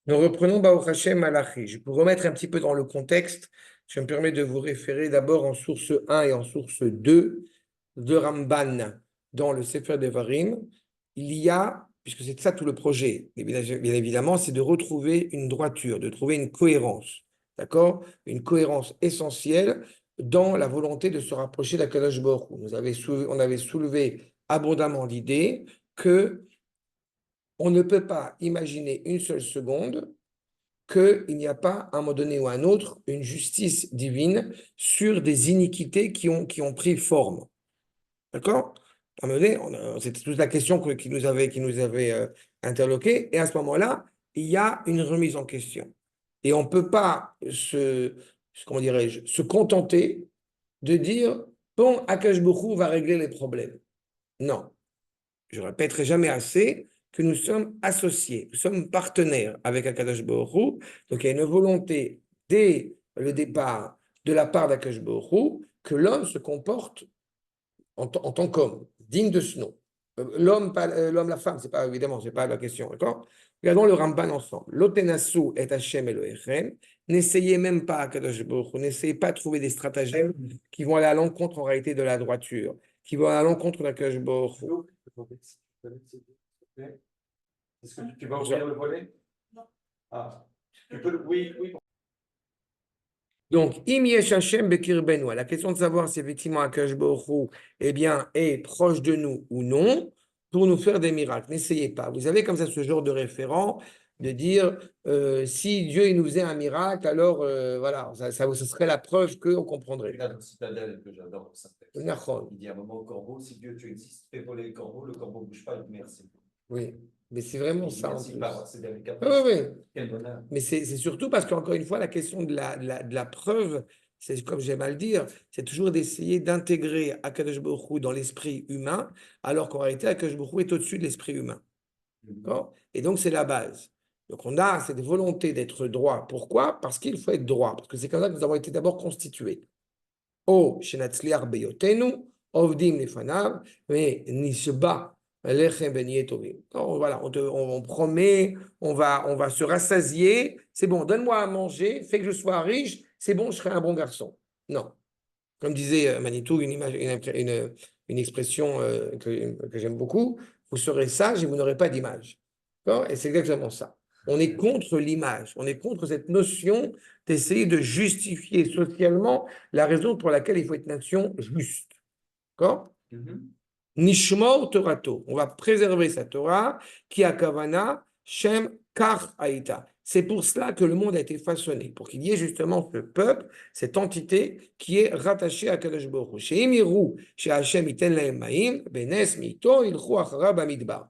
Nous reprenons Baruch Hashem Malachi. Pour remettre un petit peu dans le contexte, je me permets de vous référer d'abord en source 1 et en source 2 de Ramban dans le Sefer Devarim. Il y a, puisque c'est ça tout le projet, et bien évidemment, c'est de retrouver une droiture, de trouver une cohérence, d'accord? Une cohérence essentielle dans la volonté de se rapprocher d'Akadosh Baruch Hu. On avait soulevé abondamment l'idée que on ne peut pas imaginer une seule seconde qu'il n'y a pas, à un moment donné ou à un autre, une justice divine sur des iniquités qui ont pris forme. D'accord? À un moment donné, c'était toute la question qui nous avait interloqué. Et à ce moment-là, il y a une remise en question. Et on ne peut pas comment dirais-je, se contenter de dire, bon, Akash Borou va régler les problèmes. Non. Je ne répéterai jamais assez que nous sommes associés, nous sommes partenaires avec Akadosh Baruch Hu. Donc il y a une volonté dès le départ de la part d'Akadosh Baruch Hu que l'homme se comporte en tant qu'homme, digne de ce nom. L'homme, la femme, c'est pas évidemment, c'est pas la question, d'accord? Regardons le Ramban ensemble. L'otenasu et Hashem Elohechem. N'essayez même pas, Akadosh Baruch Hu, n'essayez pas de trouver des stratagèmes qui vont aller à l'encontre en réalité de la droiture, qui vont aller à l'encontre d'Akadosh Baruch Hu. Est-ce que tu vas ouvrir le volet? Ah, tu peux oui, oui. Donc, Im yesh Hashem bekirbenu, la question de savoir si effectivement Akash Baruch Hu, eh bien, est proche de nous ou non, pour nous faire des miracles. N'essayez pas. Vous avez comme ça ce genre de référent de dire si Dieu il nous faisait un miracle, alors voilà, ce serait la preuve qu'on comprendrait. Regarde le citadelle que j'adore pour ça. Nachon. Il dit à un moment au corbeau, si Dieu tu existes, fais voler le corbeau ne bouge pas, il dit merci. Oui, mais c'est vraiment Il dit ça en merci plus. par c'est avec Oui, oui, oui. Quel bonheur. Mais c'est surtout parce qu'encore une fois, la question de la preuve, c'est comme j'aime à le dire, c'est toujours d'essayer d'intégrer Akadosh Baruch Hu dans l'esprit humain, alors qu'en réalité, Akadosh Baruch Hu est au-dessus de l'esprit humain. D'accord? Et donc, c'est la base. Donc, on a cette volonté d'être droit. Pourquoi? Parce qu'il faut être droit. Parce que c'est comme ça que nous avons été d'abord constitués. O shenatzliach beyotenu, ovdim lefanav, mais nishba lechem ben yetovim. Voilà, on promet, on va se rassasier. C'est bon, donne-moi à manger, fais que je sois riche, c'est bon, je serai un bon garçon. Non. Comme disait Manitou, une expression que j'aime beaucoup, vous serez sage et vous n'aurez pas d'image. Et c'est exactement ça. On est contre l'image, on est contre cette notion d'essayer de justifier socialement la raison pour laquelle il faut être nation juste. D'accord? Nishmor Torato. On va préserver sa Torah, qui a Kavana, Shem Kar Aïta. C'est pour cela que le monde a été façonné, pour qu'il y ait justement ce peuple, cette entité qui est rattachée à Kadosh Baruch Hu. Chez Imiru, chez Hashem Iten Lahem Maim, Benes Mito, Ilchu Achara Bamidbar.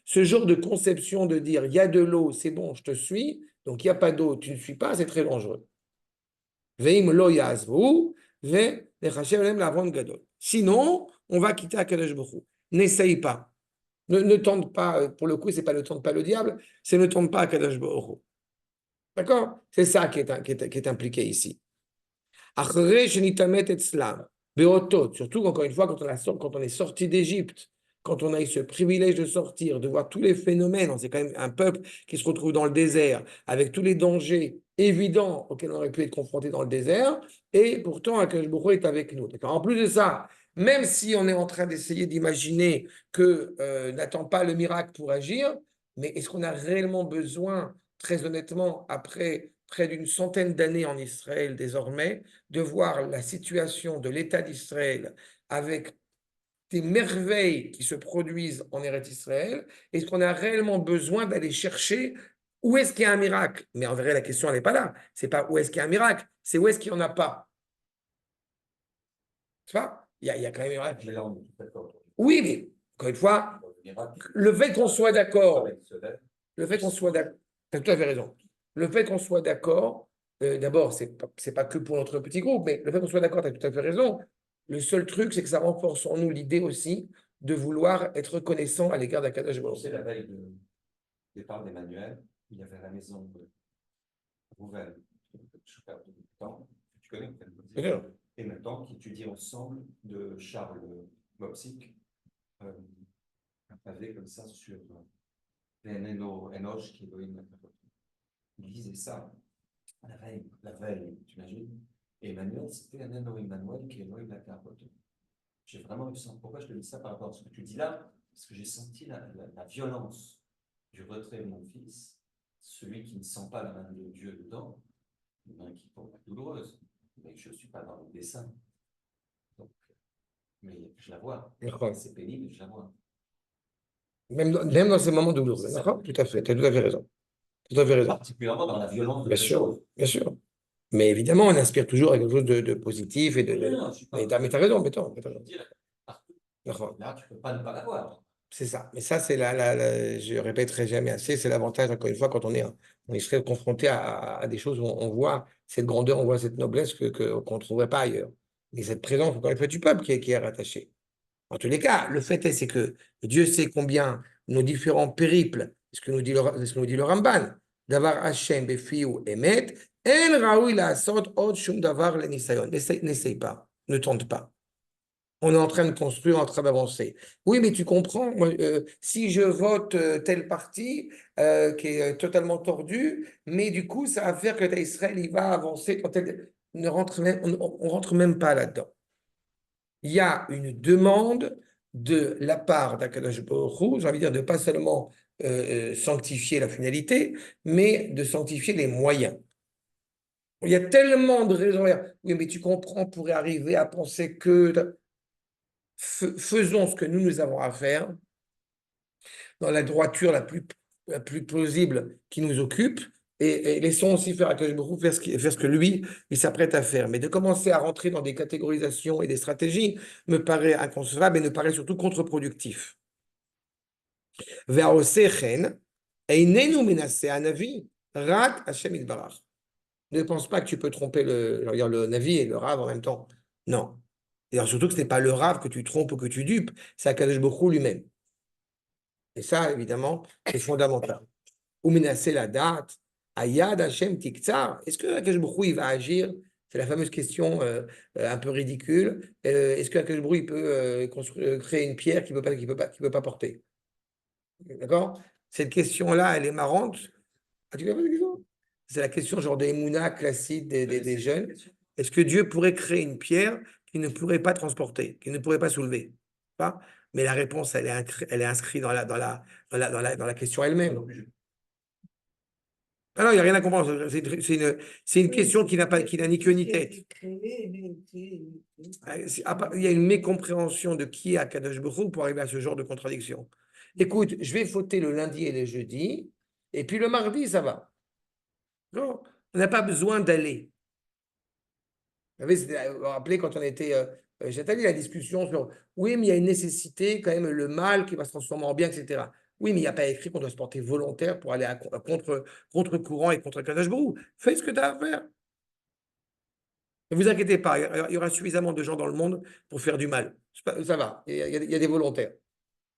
Ce genre de conception de dire il y a de l'eau, c'est bon, je te suis, donc il n'y a pas d'eau, tu ne suis pas, c'est très dangereux. Veim lo yazvu, ve nechashem lem lavon gadol. Sinon, on va quitter Akadosh Baruch Hu. N'essaye pas. Ne tente pas, pour le coup, c'est pas ne tente pas le diable, c'est ne tente pas Akadosh Baruch Hu. D'accord? C'est ça qui est impliqué ici. Achre shenitamet etzlam, beotot, surtout encore une fois, quand on est sorti d'Égypte, quand on a eu ce privilège de sortir, de voir tous les phénomènes, c'est quand même un peuple qui se retrouve dans le désert, avec tous les dangers évidents auxquels on aurait pu être confronté dans le désert, et pourtant, Akadosh Baruch Hu est avec nous. En plus de ça, même si on est en train d'essayer d'imaginer que n'attend pas le miracle pour agir, mais est-ce qu'on a réellement besoin, très honnêtement, après près d'une centaine d'années en Israël désormais, de voir la situation de l'État d'Israël avec des merveilles qui se produisent en Eretz Israël? Est-ce qu'on a réellement besoin d'aller chercher où est-ce qu'il y a un miracle? Mais en vrai, la question, elle n'est pas là. C'est pas où est-ce qu'il y a un miracle, c'est où est-ce qu'il n'y en a pas. Tu vois? Il y a quand même un miracle. Mais là, on est tout d'accord. Oui, mais encore une fois, le fait qu'on soit d'accord, le fait qu'on soit d'accord, tu as tout à fait raison. Le fait qu'on soit d'accord, d'abord, c'est pas que pour notre petit groupe, mais le fait qu'on soit d'accord, tu as tout à fait raison. Le seul truc, c'est que ça renforce en nous l'idée aussi de vouloir être reconnaissant à l'égard d'Akadosh Baruch Hu. C'est la veille du départ d'Emmanuel, il y avait la maison de Rouven, tu connais, et maintenant qui étudie ensemble de Charles Mopsic, un pavé comme ça sur Enoch qui est Elohim. il disait ça la veille, tu imagines? Et Emmanuel, c'était un Emmanuel qui est Elohim la carotte. J'ai vraiment eu ça. Pourquoi je te dis ça par rapport à ce que tu dis là? Parce que j'ai senti la violence du retrait de mon fils, celui qui ne sent pas la main de Dieu dedans, une main qui tombe douloureuse. Mais je ne suis pas dans le dessin. Donc, mais je la vois. C'est pénible, je la vois. Même dans ces moments douloureux. D'accord? Tout à fait. Tu as tout à fait raison. Tout à fait raison. Particulièrement dans la violence de Bien ces sûr, choses. bien sûr. Mais évidemment, on inspire toujours à quelque chose de positif et de. Non, je suis pas. Mais tu as raison, mais t'as raison. D'accord. Là, tu ne peux pas ne pas l'avoir. C'est ça. Mais ça, c'est je répéterai jamais assez, c'est l'avantage, encore une fois, quand on serait confronté à des choses où on voit cette grandeur, on voit cette noblesse qu'on ne trouverait pas ailleurs. Mais cette présence, encore une fois, du peuple qui est rattaché. En tous les cas, le fait est, c'est que Dieu sait combien nos différents périples, ce que nous dit le Ramban, d'avar Hashem befiou emet, el raoui la asot od shum davar le nisayon. N'essaye pas, ne tente pas. On est en train de construire, en train d'avancer. Oui, mais tu comprends, moi, si je vote tel parti qui est totalement tordu, mais du coup, ça va faire que Israël il va avancer. On rentre même pas là-dedans. Il y a une demande de la part d'Akadosh Baruch Hu, j'ai envie de dire, de pas seulement sanctifier la finalité, mais de sanctifier les moyens. Il y a tellement de raisons. Oui, mais tu comprends, on pourrait arriver à penser que faisons ce que nous avons à faire dans la droiture la plus plausible qui nous occupe et laissons aussi faire à Baruch Hu faire ce que lui, il s'apprête à faire. Mais de commencer à rentrer dans des catégorisations et des stratégies me paraît inconcevable et me paraît surtout contre-productif. Ne pense pas que tu peux tromper le Navi et le Rav en même temps. Non. Et alors surtout que ce n'est pas le Rav que tu trompes ou que tu dupes, c'est Akadosh Baruch Hu lui-même. Et ça, évidemment, c'est fondamental. Ou menacer la date, Ayad Hashem Tiktsar. Est-ce que Akadosh Baruch Hu, il va agir? C'est la fameuse question un peu ridicule. Est-ce que Akadosh Baruch Hu, il peut créer une pierre qu'il ne peut pas porter? D'accord? Cette question-là, elle est marrante. Ah, tu connais pas cette question? C'est la question genre des Emouna classiques des jeunes. Est-ce que Dieu pourrait créer une pierre qu'il ne pourrait pas transporter, qu'il ne pourrait pas soulever? Pas. Mais la réponse, elle est inscrite dans la question elle-même. Ah non, il n'y a rien à comprendre. C'est une question qui n'a ni queue ni tête. Il y a une mécompréhension de qui est Akadosh Baruch Hu pour arriver à ce genre de contradiction. Écoute, je vais fauter le lundi et le jeudi, et puis le mardi, ça va. Non, on n'a pas besoin d'aller. Vous vous vous rappelez quand on était. J'ai entendu la discussion sur oui, mais il y a une nécessité, quand même, le mal qui va se transformer en bien, etc. Oui, mais il n'y a pas écrit qu'on doit se porter volontaire pour aller à contre-courant et contre Kadosh Baruch Hu. Fais ce que tu as à faire. Ne vous inquiétez pas, il y aura suffisamment de gens dans le monde pour faire du mal. Ça va, il y a des volontaires.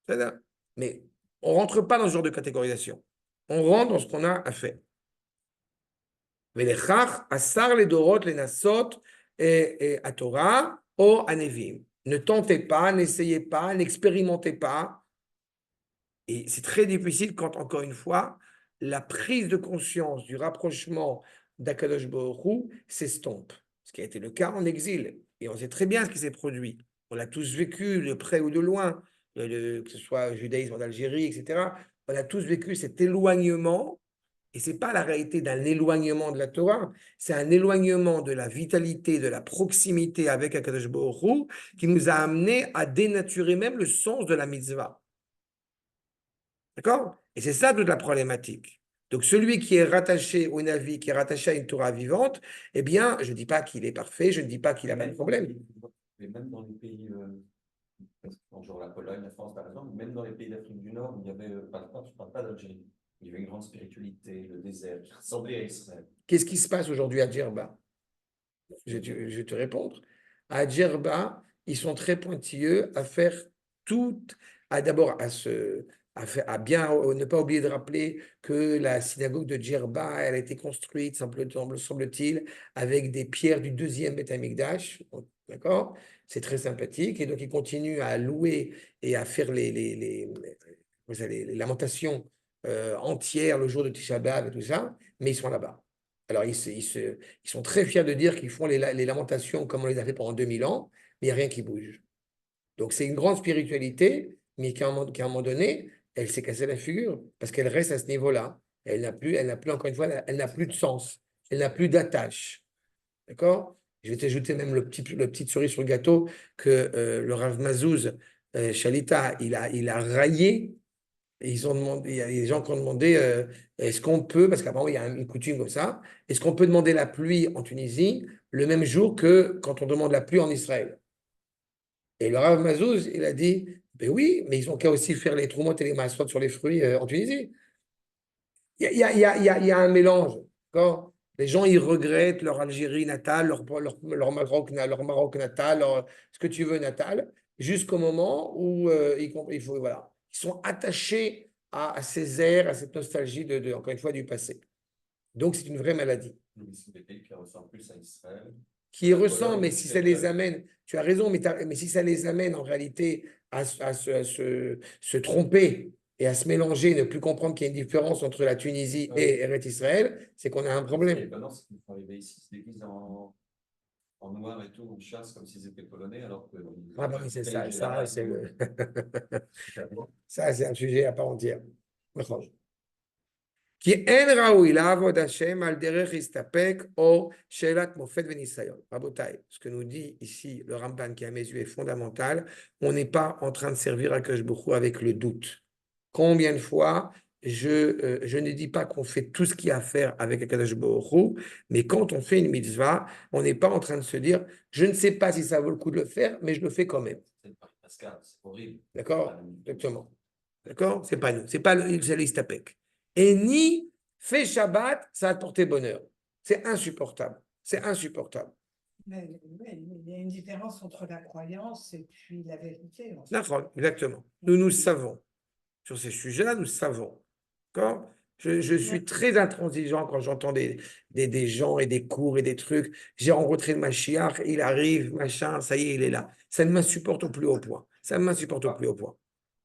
Ça va. Mais on ne rentre pas dans ce genre de catégorisation. On rentre dans ce qu'on a à faire. ולכך אסר לדורות לנסות à Torah ou à Nevim. Ne tentez pas, n'essayez pas, n'expérimentez pas. Et c'est très difficile quand, encore une fois, la prise de conscience du rapprochement d'Akadosh Baruch Hu s'estompe. Ce qui a été le cas en exil. Et on sait très bien ce qui s'est produit. On l'a tous vécu, de près ou de loin, que ce soit le judaïsme en Algérie, etc. On a tous vécu cet éloignement. Et ce n'est pas la réalité d'un éloignement de la Torah, c'est un éloignement de la vitalité, de la proximité avec Akadosh Baruch Hu qui nous a amené à dénaturer même le sens de la mitzvah. D'accord? Et c'est ça toute la problématique. Donc celui qui est rattaché au Navi, qui est rattaché à une Torah vivante, eh bien, je ne dis pas qu'il est parfait, je ne dis pas qu'il n'a pas de problème. Mais même dans les pays, genre la Pologne, la France par exemple, même dans les pays d'Afrique du Nord, où il y avait, je ne parle pas d'Algérie, il y avait une grande spiritualité, le désert, qui ressemblait à Israël. Qu'est-ce qui se passe aujourd'hui à Djerba? Je vais te répondre. À Djerba, ils sont très pointilleux à faire tout, d'abord ne pas oublier de rappeler que la synagogue de Djerba, elle a été construite, semble-t-il, avec des pierres du deuxième Beth Amikdash. D'accord? C'est très sympathique. Et donc, ils continuent à louer et à faire les lamentations entière le jour de Tisha B'Av et tout ça, mais ils sont là-bas. Alors, ils sont très fiers de dire qu'ils font les lamentations comme on les a fait pendant 2000 ans, mais il n'y a rien qui bouge. Donc, c'est une grande spiritualité, mais qu'à un moment donné, elle s'est cassée la figure parce qu'elle reste à ce niveau-là. Elle n'a plus, encore une fois, elle n'a plus de sens, elle n'a plus d'attache. D'accord? Je vais t'ajouter même le petit cerise sur le gâteau que le Rav Mazouz, Shalita, il a raillé. Et ils ont demandé, il y a des gens qui ont demandé est-ce qu'on peut, parce qu'apparemment il y a une coutume comme ça, est-ce qu'on peut demander la pluie en Tunisie le même jour que quand on demande la pluie en Israël? Et le Rav Mazouz, il a dit ben oui, mais ils ont qu'à aussi faire les troumottes et les maasrot sur les fruits en Tunisie. Il y a un mélange. D'accord. Les gens, ils regrettent leur Algérie natale, leur Maroc natal, ce que tu veux natal, jusqu'au moment où il faut, voilà, ils sont attachés à ces airs, à cette nostalgie encore une fois, du passé. Donc, c'est une vraie maladie. C'est des pays qui ressemblent plus à Israël. Qui ressent, mais si ça les amène, tu as raison, mais si ça les amène en réalité se tromper et à se mélanger, ne plus comprendre qu'il y a une différence entre la Tunisie et Eretz Israël, c'est qu'on a un problème. Non, c'est qu'ils sont arrivés ici, ils se déguisent en noir et tout, on chasse comme s'ils étaient polonais, alors que. Ah bah oui, c'est ça, ça, c'est un sujet à part entière. כי אין ראוי לעבוד השם על דרך הסתפק או שאלת מופת וניסיון. רבותיי, ce que nous dit ici le Ramban qui à mes yeux est fondamental, on n'est pas en train de servir Akadosh Baruch Hu avec le doute. Combien de fois je ne dis pas qu'on fait tout ce qu'il y a à faire avec Akadosh Baruch Hu, mais quand on fait une mitzvah, on n'est pas en train de se dire je ne sais pas si ça vaut le coup de le faire, mais je le fais quand même. C'est horrible. D'accord? Exactement. D'accord? C'est pas nous, c'est pas l'istapek. Et ni fait Shabbat, ça a porté bonheur. C'est insupportable. C'est insupportable. Mais il y a une différence entre la croyance et puis la vérité. Exactement. Nous savons. Sur ces sujets-là, nous savons. D'accord? Je suis très intransigeant quand j'entends des gens et des cours et des trucs. J'ai rencontré le Mashiach, il arrive, machin, ça y est, il est là. Ça ne m'insupporte au plus haut point. Ça ne m'insupporte au plus haut point.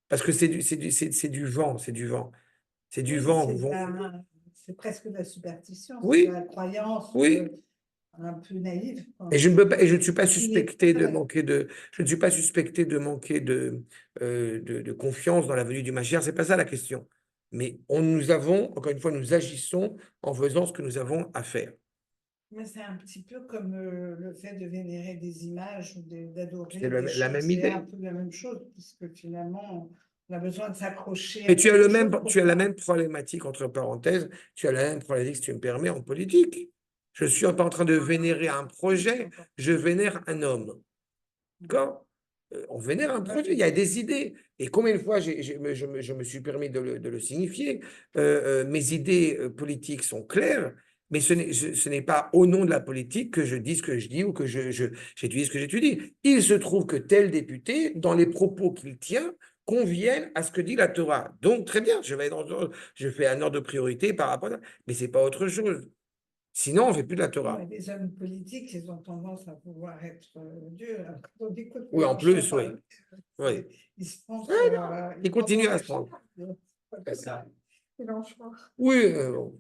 Parce que c'est du vent, c'est du vent. C'est du vent. C'est presque de la superstition, oui. C'est de la croyance oui. Un peu naïve. Et je ne suis pas suspecté de manquer de confiance dans la venue du Mashiach. C'est pas ça la question. Mais nous avons, encore une fois, nous agissons en faisant ce que nous avons à faire. Mais c'est un petit peu comme le fait de vénérer des images ou d'adorer des choses. La même idée. C'est un peu la même chose, puisque finalement, on a besoin de s'accrocher. Mais tu as la même problématique, entre parenthèses, tu as la même problématique, si tu me permets, en politique. Je ne suis pas en train de vénérer un projet, je vénère un homme. D'accord? On vénère un projet, il y a des idées. Et combien de fois je me suis permis de le signifier, mes idées politiques sont claires, mais ce n'est pas au nom de la politique que je dis ce que je dis ou que j'étudie ce que j'étudie. Il se trouve que tel député, dans les propos qu'il tient, conviennent à ce que dit la Torah. Donc, très bien, je fais un ordre de priorité par rapport à ça, mais ce n'est pas autre chose. Sinon, on ne fait plus de la Torah. Les hommes politiques, ils ont tendance à pouvoir être durs. Oui, en plus, oui. Oui. Ils se pensent. Ils continuent à se prendre. Oui. Bon.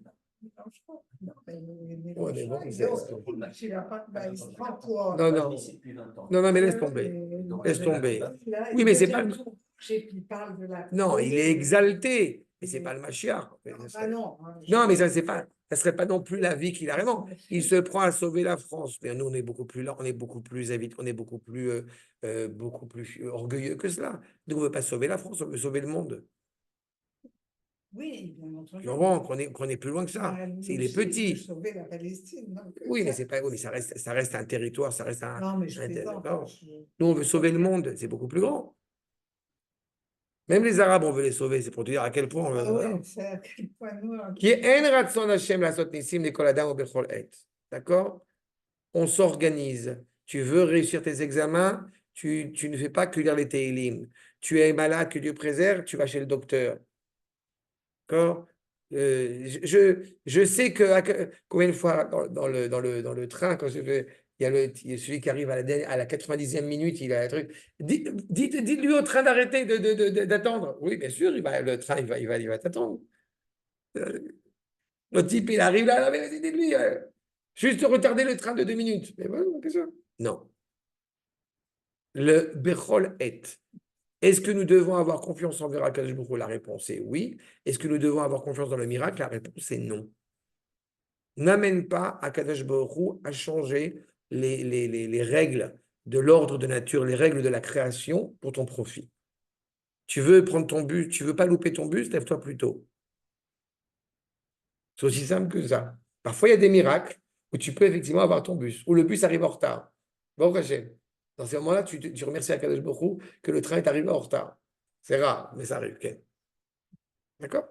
Non, mais laisse tomber. Laisse tomber. Oui, mais c'est pas. Non, il est exalté, mais c'est pas le Mashiach. Non, mais ça, c'est pas. Ça serait pas non plus la vie qu'il a vraiment. Il se prend à sauver la France. Mais nous, on est beaucoup plus là, on est beaucoup plus orgueilleux que cela. Nous, on ne veut pas sauver la France, on veut sauver le monde. Oui, bien entendu. Qu'on est plus loin que ça. Il est petit. Sauver la Palestine. Oui, mais c'est pas. Oui, mais ça reste un territoire, ça reste un. Non, mais je Nous, on veut sauver le monde. C'est beaucoup plus grand. Même les Arabes, on veut les sauver. C'est pour te dire à quel point on veut. C'est à quel point nous. D'accord? On s'organise. Tu veux réussir tes examens, tu ne fais pas que lire les Tehillim. Tu es malade, que Dieu préserve, tu vas chez le docteur. D'accord? Je sais que combien de fois dans le train, quand il y a celui qui arrive à la 90e minute, il a un truc. Dites-lui au train d'arrêter d'attendre. Oui, bien sûr, le train, il va t'attendre. Le type, il arrive là, vas-y, dites-lui, juste retarder le train de 2 minutes. Mais voilà, qu'est-ce que ça? Non. Le Bechol est. Est-ce que nous devons avoir confiance envers Akadosh Baruch Hu? La réponse est oui. Est-ce que nous devons avoir confiance dans le miracle? La réponse est non. N'amène pas Akadosh Baruch Hu à changer les règles de l'ordre de nature, les règles de la création pour ton profit. Tu veux prendre ton bus, tu veux pas louper ton bus, lève-toi plus tôt. C'est aussi simple que ça. Parfois, il y a des miracles où tu peux effectivement avoir ton bus, où le bus arrive en retard. Bon, Hachem. Dans ces moments-là, tu remercies Akadosh Baruch Hu que le train est arrivé en retard. C'est rare, mais ça arrive. Okay. D'accord?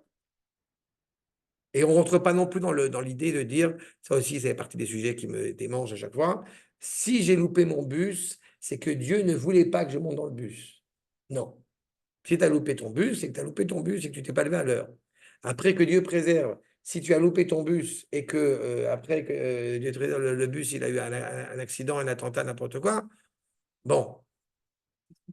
Et on ne rentre pas non plus dans l'idée de dire, ça aussi, c'est partie des sujets qui me démangent à chaque fois, si j'ai loupé mon bus, c'est que Dieu ne voulait pas que je monte dans le bus. Non. Si tu as loupé ton bus, c'est que tu as loupé ton bus et que tu t'es pas levé à l'heure. Après, que Dieu préserve, si tu as loupé ton bus et que après que Dieu te préserve, le bus, il a eu un accident, un attentat, n'importe quoi, bon.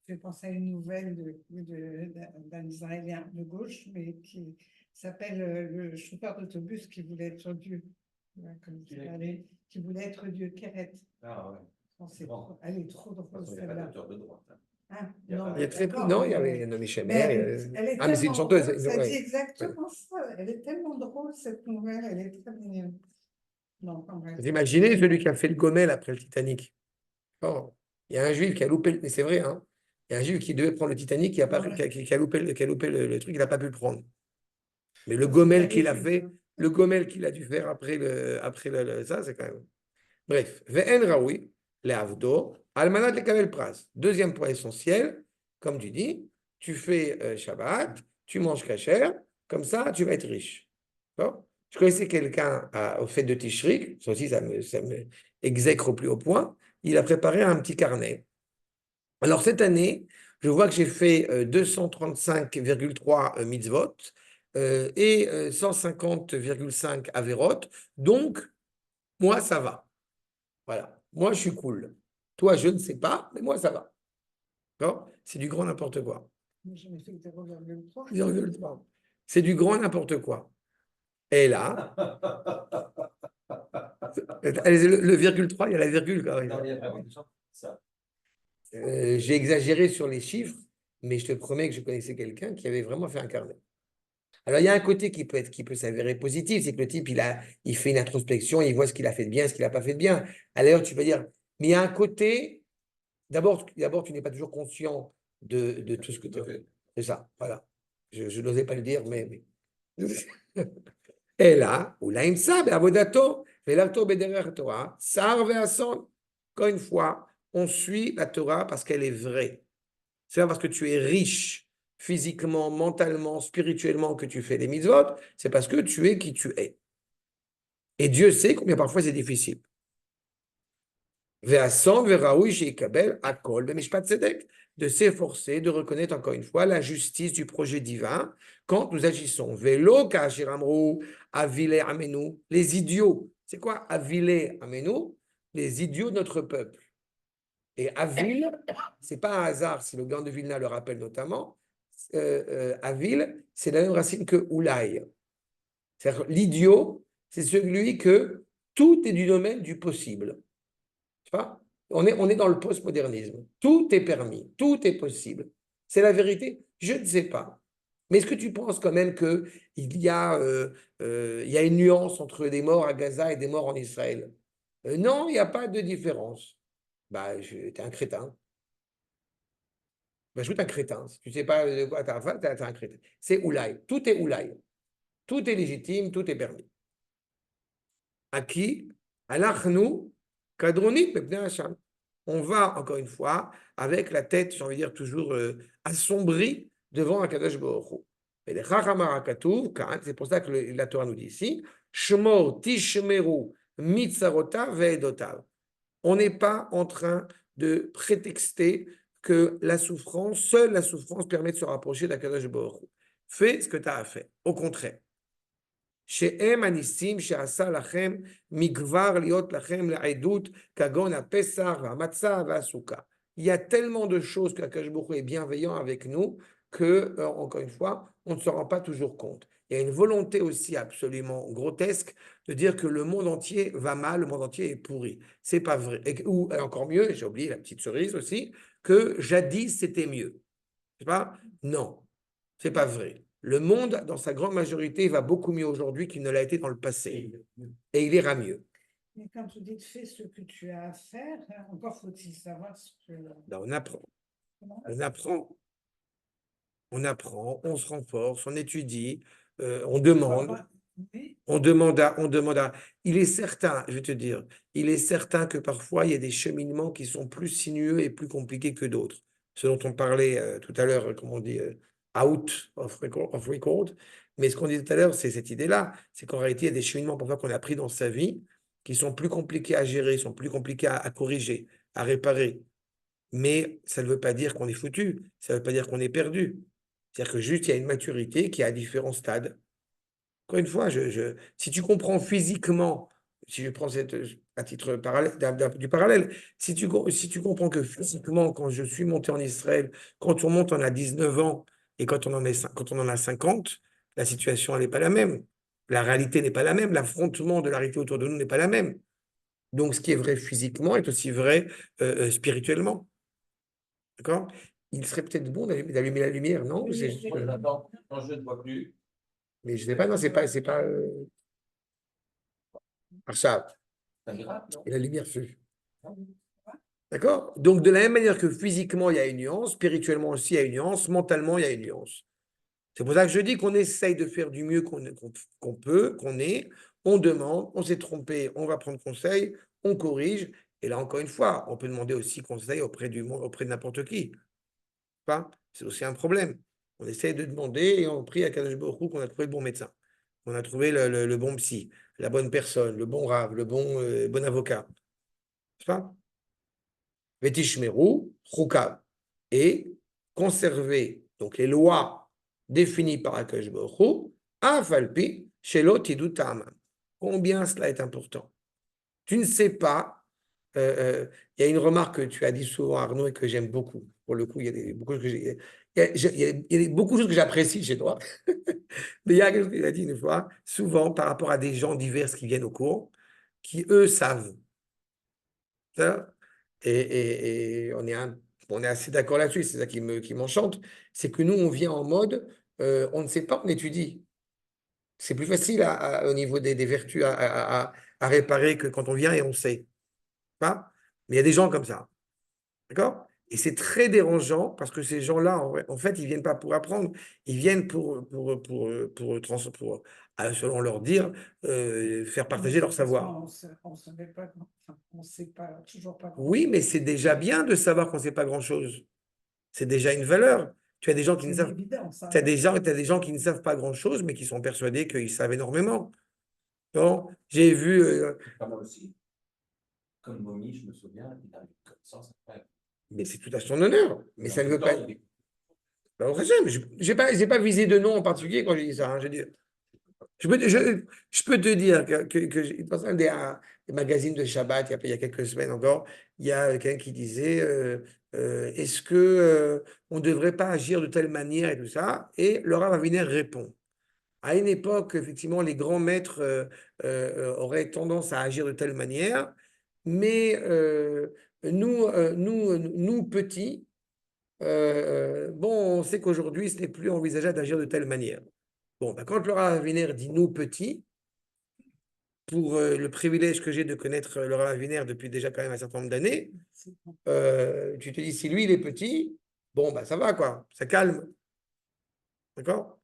Je pense à une nouvelle d'un Israélien de gauche, mais qui s'appelle le chauffeur d'autobus qui voulait être Dieu. Ouais, comme qui voulait être Dieu, Keret. Ah ouais. Elle est trop drôle, Il n'y a pas d'auteur de droite. Hein, Il y a non, pas- Il y a très peu. Non, il y avait Nomi Shemer. elle est Ah, mais c'est une chanteuse. ça Ouais. dit exactement ça. Elle est tellement drôle, cette nouvelle. Elle est très mignonne. Non, quand même. Vous imaginez celui qui a fait le Gomel après le Titanic. Oh, il y a un juif qui a loupé, mais c'est vrai, hein. Il y a un juif qui devait prendre le Titanic, qui a loupé, le truc, il n'a pas pu le prendre. Mais le Gomel qu'il a fait, le Gomel qu'il a dû faire après ça, c'est quand même. Bref, Ve'en Raoui, le Avdo, Almanat le Kavel Pras. Deuxième point essentiel, comme tu dis, tu fais Shabbat, tu manges kasher, comme ça, tu vas être riche. Bon. Je connaissais quelqu'un au fait de Tishrik, ça aussi, ça me exècre au plus haut point. Il a préparé un petit carnet. Alors, cette année, je vois que j'ai fait 235,3 mitzvot et 150,5 averot. Donc, moi, ça va. Voilà. Moi, je suis cool. Toi, je ne sais pas, mais moi, ça va. C'est du grand n'importe quoi. Je n'ai fait que 0,3. 0,3. C'est du grand n'importe quoi. Et là, le virgule 3, il y a la virgule quand même. Non, il y a vraiment ça. J'ai exagéré sur les chiffres, mais je te promets que je connaissais quelqu'un qui avait vraiment fait un carnet. Alors, il y a un côté qui peut s'avérer positif, c'est que le type, il fait une introspection, il voit ce qu'il a fait de bien, ce qu'il n'a pas fait de bien. À l'ailleurs, tu peux dire, mais il y a un côté, d'abord tu n'es pas toujours conscient de tout ce que tu as fait. C'est ça, voilà. Je n'osais pas le dire, mais... Et là, ou là, avodato, ve'larto bederech Torah, sar ve'ason. Encore une fois, on suit la Torah parce qu'elle est vraie. C'est pas parce que tu es riche physiquement, mentalement, spirituellement que tu fais des mitzvot, c'est parce que tu es qui tu es. Et Dieu sait combien parfois c'est difficile. De s'efforcer de reconnaître encore une fois la justice du projet divin quand nous agissons. Les idiots. C'est quoi avile amenu? Les idiots de notre peuple. Et avil, c'est pas un hasard si le Gaon de Vilna le rappelle notamment. Avil, c'est la même racine que oulaï. C'est-à-dire l'idiot, c'est celui que tout est du domaine du possible. Tu vois, on est dans le postmodernisme. Tout est permis, tout est possible. C'est la vérité? Je ne sais pas. Mais est-ce que tu penses quand même qu'il y a une nuance entre des morts à Gaza et des morts en Israël? Non, il n'y a pas de différence. Bah, t'es un crétin. Bah, je suis un crétin. Si tu ne sais pas de quoi t'as affaire, t'es un crétin. C'est oulaï. Tout est oulaï. Tout est légitime, tout est permis. À qui? Alachnu kadronit mepnei Hasham. On va, encore une fois, avec la tête, j'ai envie de dire, toujours assombrie devant Akadosh Baruch Hu. Et les Chachamar HaKatuv, c'est pour ça que la Torah nous dit ici, Shmor tishmeru mitzarota ve'edotav. On n'est pas en train de prétexter que seule la souffrance permet de se rapprocher d'Akadosh Baruch Hu. Fais ce que tu as à faire. Au contraire. שהם הניסים שעשה לכם מכבר להיות לכם לעדות כגון הפסח והמצה והסוכה. Il y a tellement de choses que Akadosh Baruch Hu est bienveillant avec nous que, encore une fois, on ne se rend pas toujours compte. il y a une volonté aussi absolument grotesque de dire que le monde entier va mal, le monde entier est pourri. C'est pas vrai. Ou encore mieux, j'ai oublié la petite cerise aussi, que jadis c'était mieux. C'est pas? Non, c'est pas vrai. Le monde, dans sa grande majorité, va beaucoup mieux aujourd'hui qu'il ne l'a été dans le passé. Et il ira mieux. Mais quand tu dis fais ce que tu as à faire, encore faut-il savoir ce que. Ben, on apprend. Comment? On apprend. On apprend, on se renforce, on étudie, on demande. Oui. On demande à. Il est certain, je vais te dire, il est certain que parfois il y a des cheminements qui sont plus sinueux et plus compliqués que d'autres. Ce dont on parlait tout à l'heure, comme on dit, out of record. Mais ce qu'on dit tout à l'heure, c'est cette idée-là. C'est qu'en réalité, il y a des cheminements parfois qu'on a pris dans sa vie qui sont plus compliqués à gérer, sont plus compliqués à corriger, à réparer. Mais ça ne veut pas dire qu'on est foutu. Ça ne veut pas dire qu'on est perdu. C'est-à-dire que juste, il y a une maturité qui est à différents stades. Encore une fois, si tu comprends physiquement, si je prends à titre parallèle, du parallèle, si tu comprends que physiquement, quand je suis monté en Israël, quand on monte, on a 19 ans, et quand on en a 50, la situation, elle n'est pas la même. La réalité n'est pas la même. L'affrontement de la réalité autour de nous n'est pas la même. Donc, ce qui est vrai physiquement est aussi vrai spirituellement. D'accord? Il serait peut-être bon d'allumer la lumière, non? Oui, Attends, quand je ne vois plus. Mais je ne sais pas, non, c'est pas ça. C'est un miracle, non? Et la lumière fut. D'accord? Donc, de la même manière que physiquement, il y a une nuance, spirituellement aussi, il y a une nuance, mentalement, il y a une nuance. C'est pour ça que je dis qu'on essaye de faire du mieux qu'on peut, qu'on est. On demande, on s'est trompé, on va prendre conseil, on corrige. Et là, encore une fois, on peut demander aussi conseil auprès de n'importe qui. Pas? C'est aussi un problème. On essaye de demander et on prie à Kadosh Baruch Hu qu'on a trouvé le bon médecin, qu'on a trouvé le bon psy, la bonne personne, le bon rave, le bon avocat. C'est pas? Vetishmeru, Chukav. Et conserver donc les lois définies par Akash Baruch Afalpi, Shelo Tidu Ta'amam. Combien cela est important. Tu ne sais pas, il y a une remarque que tu as dit souvent, Arnaud, et que j'aime beaucoup. Pour le coup, il y a beaucoup de choses beaucoup de choses que j'apprécie chez toi. Mais il y a quelque chose qu'il a dit une fois, souvent par rapport à des gens divers qui viennent au cours, qui eux savent. Ça, et on est assez d'accord là-dessus, c'est ça qui m'enchante, c'est que nous, on vient en mode, on ne sait pas, on étudie. C'est plus facile au niveau des vertus à réparer que quand on vient et on sait. Pas? Mais il y a des gens comme ça. D'accord? Et c'est très dérangeant parce que ces gens-là, en fait, ils ne viennent pas pour apprendre, ils viennent selon leur dire, faire partager leur savoir. On savait pas, enfin, on sait pas, toujours pas Oui, mais c'est déjà bien de savoir qu'on ne sait pas grand-chose. C'est déjà une valeur. Tu as des gens qui ne C'est savent, une évidence. tu as des gens qui ne savent pas grand-chose, mais qui sont persuadés qu'ils savent énormément. Non, j'ai vu. Pas moi aussi. Comme Momi, je me souviens, il a une connaissance incroyable. Mais c'est tout à son honneur. Mais ça ne veut pas. Il est- Ben, j'ai pas visé de nom en particulier quand j'ai dit ça. Hein. Je peux te dire que dans un des magazines de Shabbat, il y a quelques semaines encore, il y a quelqu'un qui disait est-ce que on ne devrait pas agir de telle manière et tout ça? Et le Rav Aviner répond. À une époque, effectivement, les grands maîtres auraient tendance à agir de telle manière, mais nous petits, bon, on sait qu'aujourd'hui, ce n'est plus envisageable d'agir de telle manière. Bon, ben, quand Laura Aviner dit nous petits, pour le privilège que j'ai de connaître Laura Aviner depuis déjà quand même un certain nombre d'années, tu te dis si lui il est petit, bon, ben ça va quoi, ça calme. D'accord?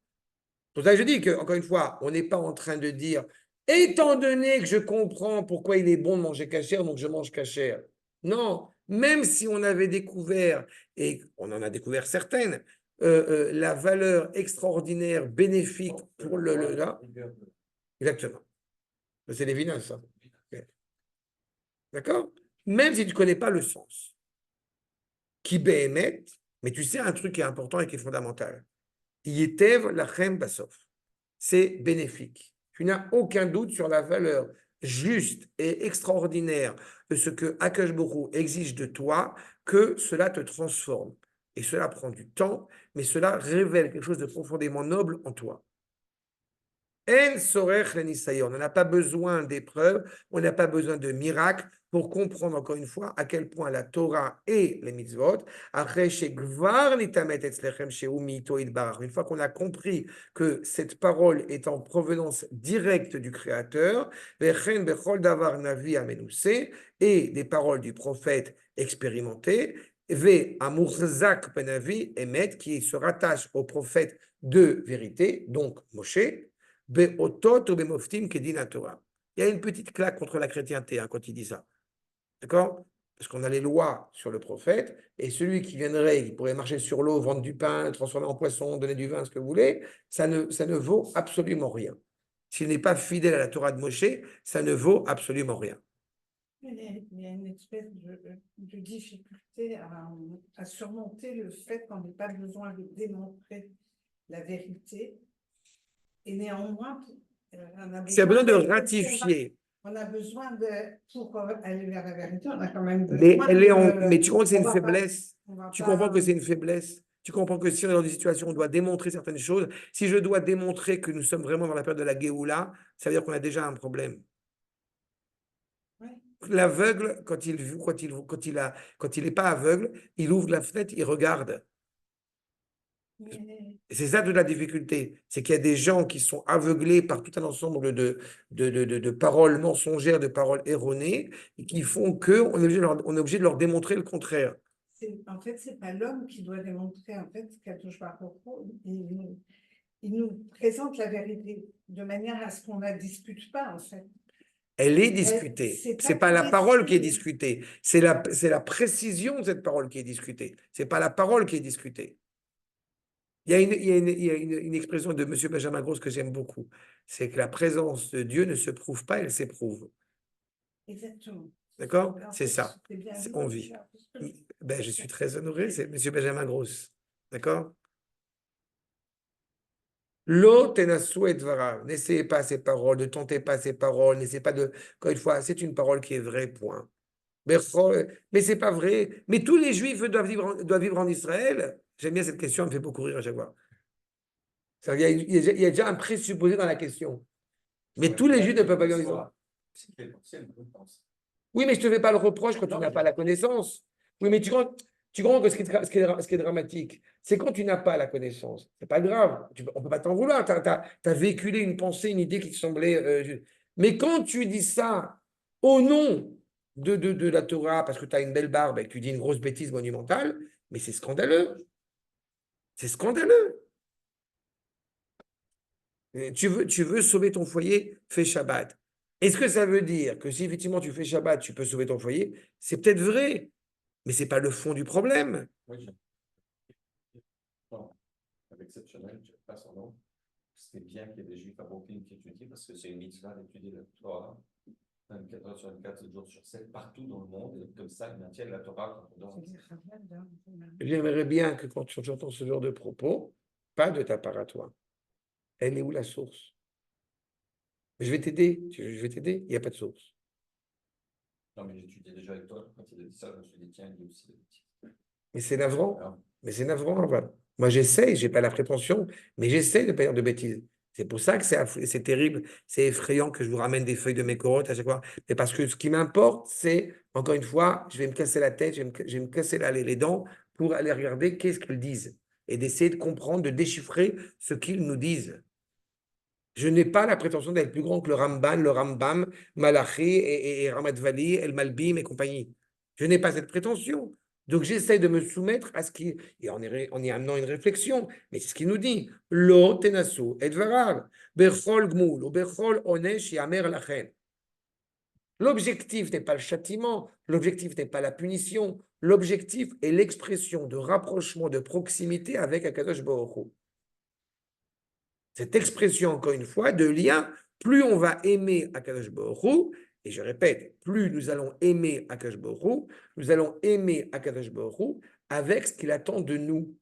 C'est pour ça que je dis que, encore une fois, on n'est pas en train de dire étant donné que je comprends pourquoi il est bon de manger cachère, donc je mange cachère. Non, même si on avait découvert, et on en a découvert certaines, la valeur extraordinaire, bénéfique pour là, exactement. C'est l'évidence, ça. D'accord? Même si tu ne connais pas le sens. Qui béhémet, mais tu sais un truc qui est important et qui est fondamental. Yetev lachem basof. C'est bénéfique. Tu n'as aucun doute sur la valeur juste et extraordinaire de ce que Akash Borou exige de toi, que cela te transforme. Et cela prend du temps, mais cela révèle quelque chose de profondément noble en toi. En sorech l'enisayon. On n'a pas besoin d'épreuves, on n'a pas besoin de miracles pour comprendre encore une fois à quel point la Torah et les mitzvot, après shegvar nitamet etzlechem shehu miito yitbarach. Une fois qu'on a compris que cette parole est en provenance directe du Créateur, vechen bechol davar navi amenusé, et des paroles du prophète expérimenté, ve amurzak benavi emet, qui se rattache au prophète de vérité, donc Moshe, beotot ou bemoftim kedin Torah. Il y a une petite claque contre la chrétienté quand il dit ça. D'accord? Parce qu'on a les lois sur le prophète, et celui qui viendrait, qui pourrait marcher sur l'eau, vendre du pain, le transformer en poisson, donner du vin, ce que vous voulez, ça ne vaut absolument rien. S'il n'est pas fidèle à la Torah de Moshe, ça ne vaut absolument rien. Il y a une espèce de difficulté à surmonter le fait qu'on n'ait pas besoin de démontrer la vérité. Et néanmoins, on a C'est besoin de d'être ratifier. On a besoin de, pour aller vers la vérité, on a quand même Mais, besoin mais tu comprends que c'est on une va faiblesse. on va Tu pas- comprends que c'est une faiblesse. Tu comprends que si on est dans une situation où on doit démontrer certaines choses, si je dois démontrer que nous sommes vraiment dans la période de la Géoula, ça veut dire qu'on a déjà un problème. Ouais. L'aveugle, quand il n'est pas aveugle, il ouvre la fenêtre, il regarde. Mais- Et c'est ça toute la difficulté. C'est qu'il y a des gens qui sont aveuglés par tout un ensemble de paroles mensongères, de paroles erronées, et qui font qu'on est on est obligé de leur démontrer le contraire. En fait, c'est pas l'homme qui doit démontrer, en fait, Kadosh Baruch Hu, il nous présente la vérité de manière à ce qu'on ne la discute pas, en fait. Elle est discutée. c'est C'est pas pas la parole qui est précis. discutée. C'est la précision de cette parole qui est discutée. C'est pas la parole qui est discutée. Il y a une expression de M. Benjamin Gross que j'aime beaucoup. C'est que la présence de Dieu ne se prouve pas, elle s'éprouve. Exactement. D'accord? En C'est fait, ça. c'est bien dit, On vit. Richard, parce que- Ben, je suis très honoré, c'est M. Benjamin Gross. D'accord? Lo tenasu et dvarav. N'essayez pas ces paroles, ne tentez pas ces paroles, n'essayez pas de. Encore une fois, c'est une parole qui est vraie, point. Mais c'est pas vrai. Mais tous les Juifs doivent vivre en Israël. J'aime bien cette question, elle me fait beaucoup rire à chaque fois. Il y a déjà un présupposé dans la question. Mais tous les Juifs ne peuvent pas vivre en Israël. Oui, mais je ne te fais pas le reproche quand tu n'as pas la connaissance. Oui, mais tu comprends que ce qui est dramatique, c'est quand tu n'as pas la connaissance. Ce n'est pas grave. On ne peut pas t'en vouloir. Tu as véhiculé une pensée, une idée qui te semblait. Mais quand tu dis ça au nom de la Torah, parce que tu as une belle barbe et que tu dis une grosse bêtise monumentale, mais c'est scandaleux. C'est scandaleux. Tu veux sauver ton foyer, fais Shabbat. Est-ce que ça veut dire que si effectivement tu fais Shabbat, tu peux sauver ton foyer? C'est peut-être vrai, mais ce n'est pas le fond du problème. Oui, non, avec cette semaine, je ne sais pas son nom. C'était bien qu'il y ait des Juifs à Brooklyn qui étudient parce que c'est une mitzvah d'étudier la Torah 24 heures sur 24, 7 jours sur 7, partout dans le monde. Et comme ça, ils maintiennent la Torah quand on dort. J'aimerais bien que quand tu entends ce genre de propos, pas de ta part à toi. Elle est où la source? Je vais t'aider. Je vais t'aider. Il n'y a pas de source. Non, mais j'étudiais déjà avec toi. Quand il a dit ça, je me suis dit, tiens, il y a aussi des petits. Mais c'est navrant. Alors, Mais c'est navrant. Voilà. Moi, j'essaie, je n'ai pas la prétention, mais j'essaie de ne pas dire de bêtises. C'est pour ça que c'est terrible, c'est effrayant que je vous ramène des feuilles de mes corottes à chaque fois. Mais parce que ce qui m'importe, c'est, encore une fois, je vais me casser la tête, je vais me casser les dents pour aller regarder qu'est-ce qu'ils disent et d'essayer de comprendre, de déchiffrer ce qu'ils nous disent. Je n'ai pas la prétention d'être plus grand que le Ramban, le Rambam, Malachi et Ramadvali, El Malbim et compagnie. Je n'ai pas cette prétention. Donc j'essaie de me soumettre à ce qui, et en y amenant une réflexion, mais c'est ce qu'il nous dit. Lo tenasu et varav, bechol gmul, ou bechol onesh yamer lachen. L'objectif n'est pas le châtiment, l'objectif n'est pas la punition, l'objectif est l'expression de rapprochement, de proximité avec Akadosh Baruch Hu. Cette expression, encore une fois, de lien, plus on va aimer Akadosh Baruch Hu, et je répète, plus nous allons aimer Akadosh Baruch Hu, nous allons aimer Akadosh Baruch Hu avec ce qu'il attend de nous.